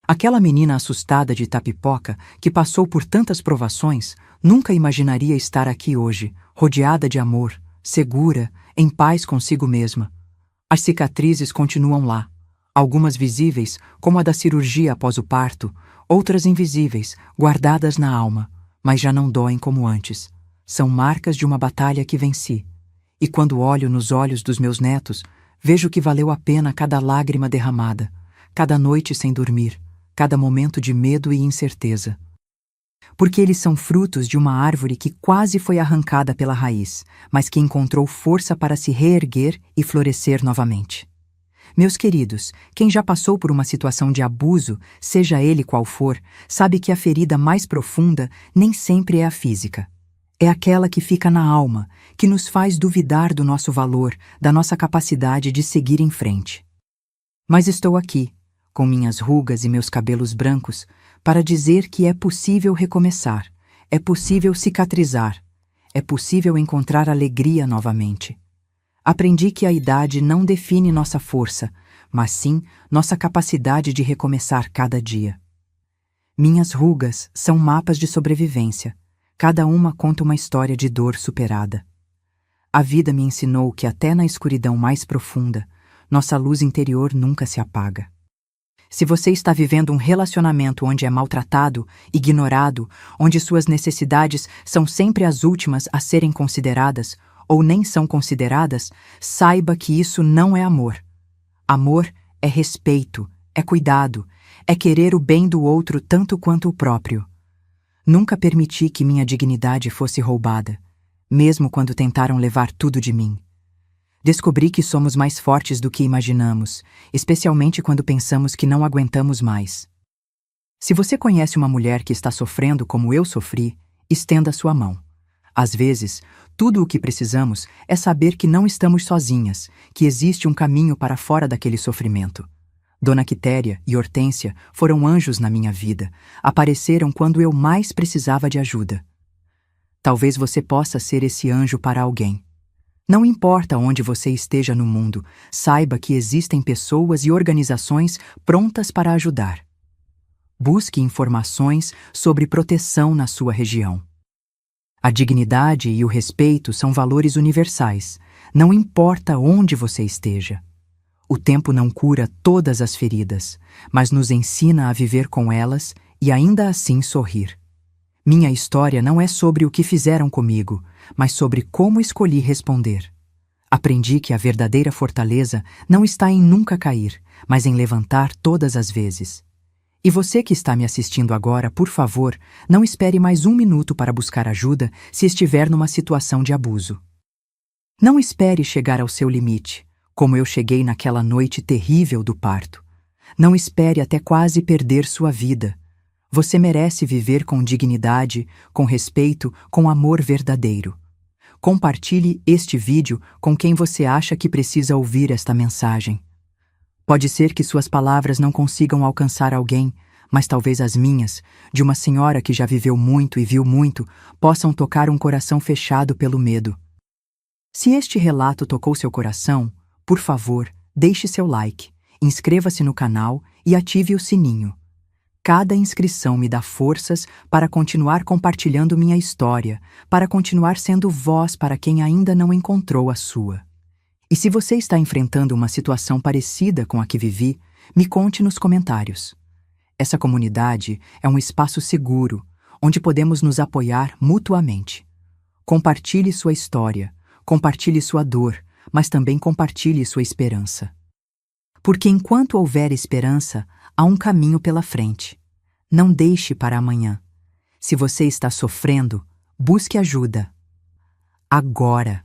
Aquela menina assustada de Itapipoca, que passou por tantas provações, nunca imaginaria estar aqui hoje, rodeada de amor, segura, em paz consigo mesma. As cicatrizes continuam lá, algumas visíveis, como a da cirurgia após o parto, outras invisíveis, guardadas na alma, mas já não doem como antes. São marcas de uma batalha que venci. E quando olho nos olhos dos meus netos, vejo que valeu a pena cada lágrima derramada, cada noite sem dormir, cada momento de medo e incerteza. Porque eles são frutos de uma árvore que quase foi arrancada pela raiz, mas que encontrou força para se reerguer e florescer novamente. Meus queridos, quem já passou por uma situação de abuso, seja ele qual for, sabe que a ferida mais profunda nem sempre é a física. É aquela que fica na alma, que nos faz duvidar do nosso valor, da nossa capacidade de seguir em frente. Mas estou aqui, com minhas rugas e meus cabelos brancos, para dizer que é possível recomeçar, é possível cicatrizar, é possível encontrar alegria novamente. Aprendi que a idade não define nossa força, mas sim nossa capacidade de recomeçar cada dia. Minhas rugas são mapas de sobrevivência. Cada uma conta uma história de dor superada. A vida me ensinou que até na escuridão mais profunda, nossa luz interior nunca se apaga. Se você está vivendo um relacionamento onde é maltratado, ignorado, onde suas necessidades são sempre as últimas a serem consideradas, ou nem são consideradas, saiba que isso não é amor. Amor é respeito, é cuidado, é querer o bem do outro tanto quanto o próprio. Nunca permiti que minha dignidade fosse roubada, mesmo quando tentaram levar tudo de mim. Descobri que somos mais fortes do que imaginamos, especialmente quando pensamos que não aguentamos mais. Se você conhece uma mulher que está sofrendo como eu sofri, estenda sua mão. Às vezes, tudo o que precisamos é saber que não estamos sozinhas, que existe um caminho para fora daquele sofrimento. Dona Quitéria e Hortência foram anjos na minha vida, apareceram quando eu mais precisava de ajuda. Talvez você possa ser esse anjo para alguém. Não importa onde você esteja no mundo, saiba que existem pessoas e organizações prontas para ajudar. Busque informações sobre proteção na sua região. A dignidade e o respeito são valores universais, não importa onde você esteja. O tempo não cura todas as feridas, mas nos ensina a viver com elas e ainda assim sorrir. Minha história não é sobre o que fizeram comigo, mas sobre como escolhi responder. Aprendi que a verdadeira fortaleza não está em nunca cair, mas em levantar todas as vezes. E você que está me assistindo agora, por favor, não espere mais um minuto para buscar ajuda se estiver numa situação de abuso. Não espere chegar ao seu limite, como eu cheguei naquela noite terrível do parto. Não espere até quase perder sua vida. Você merece viver com dignidade, com respeito, com amor verdadeiro. Compartilhe este vídeo com quem você acha que precisa ouvir esta mensagem. Pode ser que suas palavras não consigam alcançar alguém, mas talvez as minhas, de uma senhora que já viveu muito e viu muito, possam tocar um coração fechado pelo medo. Se este relato tocou seu coração, por favor, deixe seu like, inscreva-se no canal e ative o sininho. Cada inscrição me dá forças para continuar compartilhando minha história, para continuar sendo voz para quem ainda não encontrou a sua. E se você está enfrentando uma situação parecida com a que vivi, me conte nos comentários. Essa comunidade é um espaço seguro, onde podemos nos apoiar mutuamente. Compartilhe sua história, compartilhe sua dor, mas também compartilhe sua esperança. Porque enquanto houver esperança, há um caminho pela frente. Não deixe para amanhã. Se você está sofrendo, busque ajuda. Agora.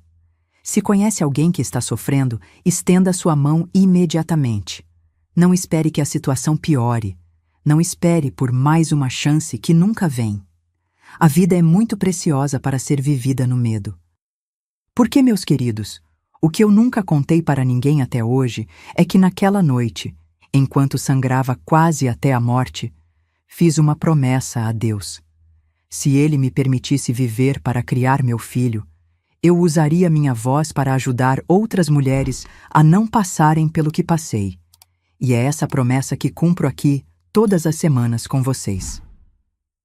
Se conhece alguém que está sofrendo, estenda sua mão imediatamente. Não espere que a situação piore. Não espere por mais uma chance que nunca vem. A vida é muito preciosa para ser vivida no medo. Porque, meus queridos, O que eu nunca contei para ninguém até hoje é que naquela noite, enquanto sangrava quase até a morte, fiz uma promessa a Deus. Se Ele me permitisse viver para criar meu filho, eu usaria minha voz para ajudar outras mulheres a não passarem pelo que passei. E é essa promessa que cumpro aqui todas as semanas com vocês.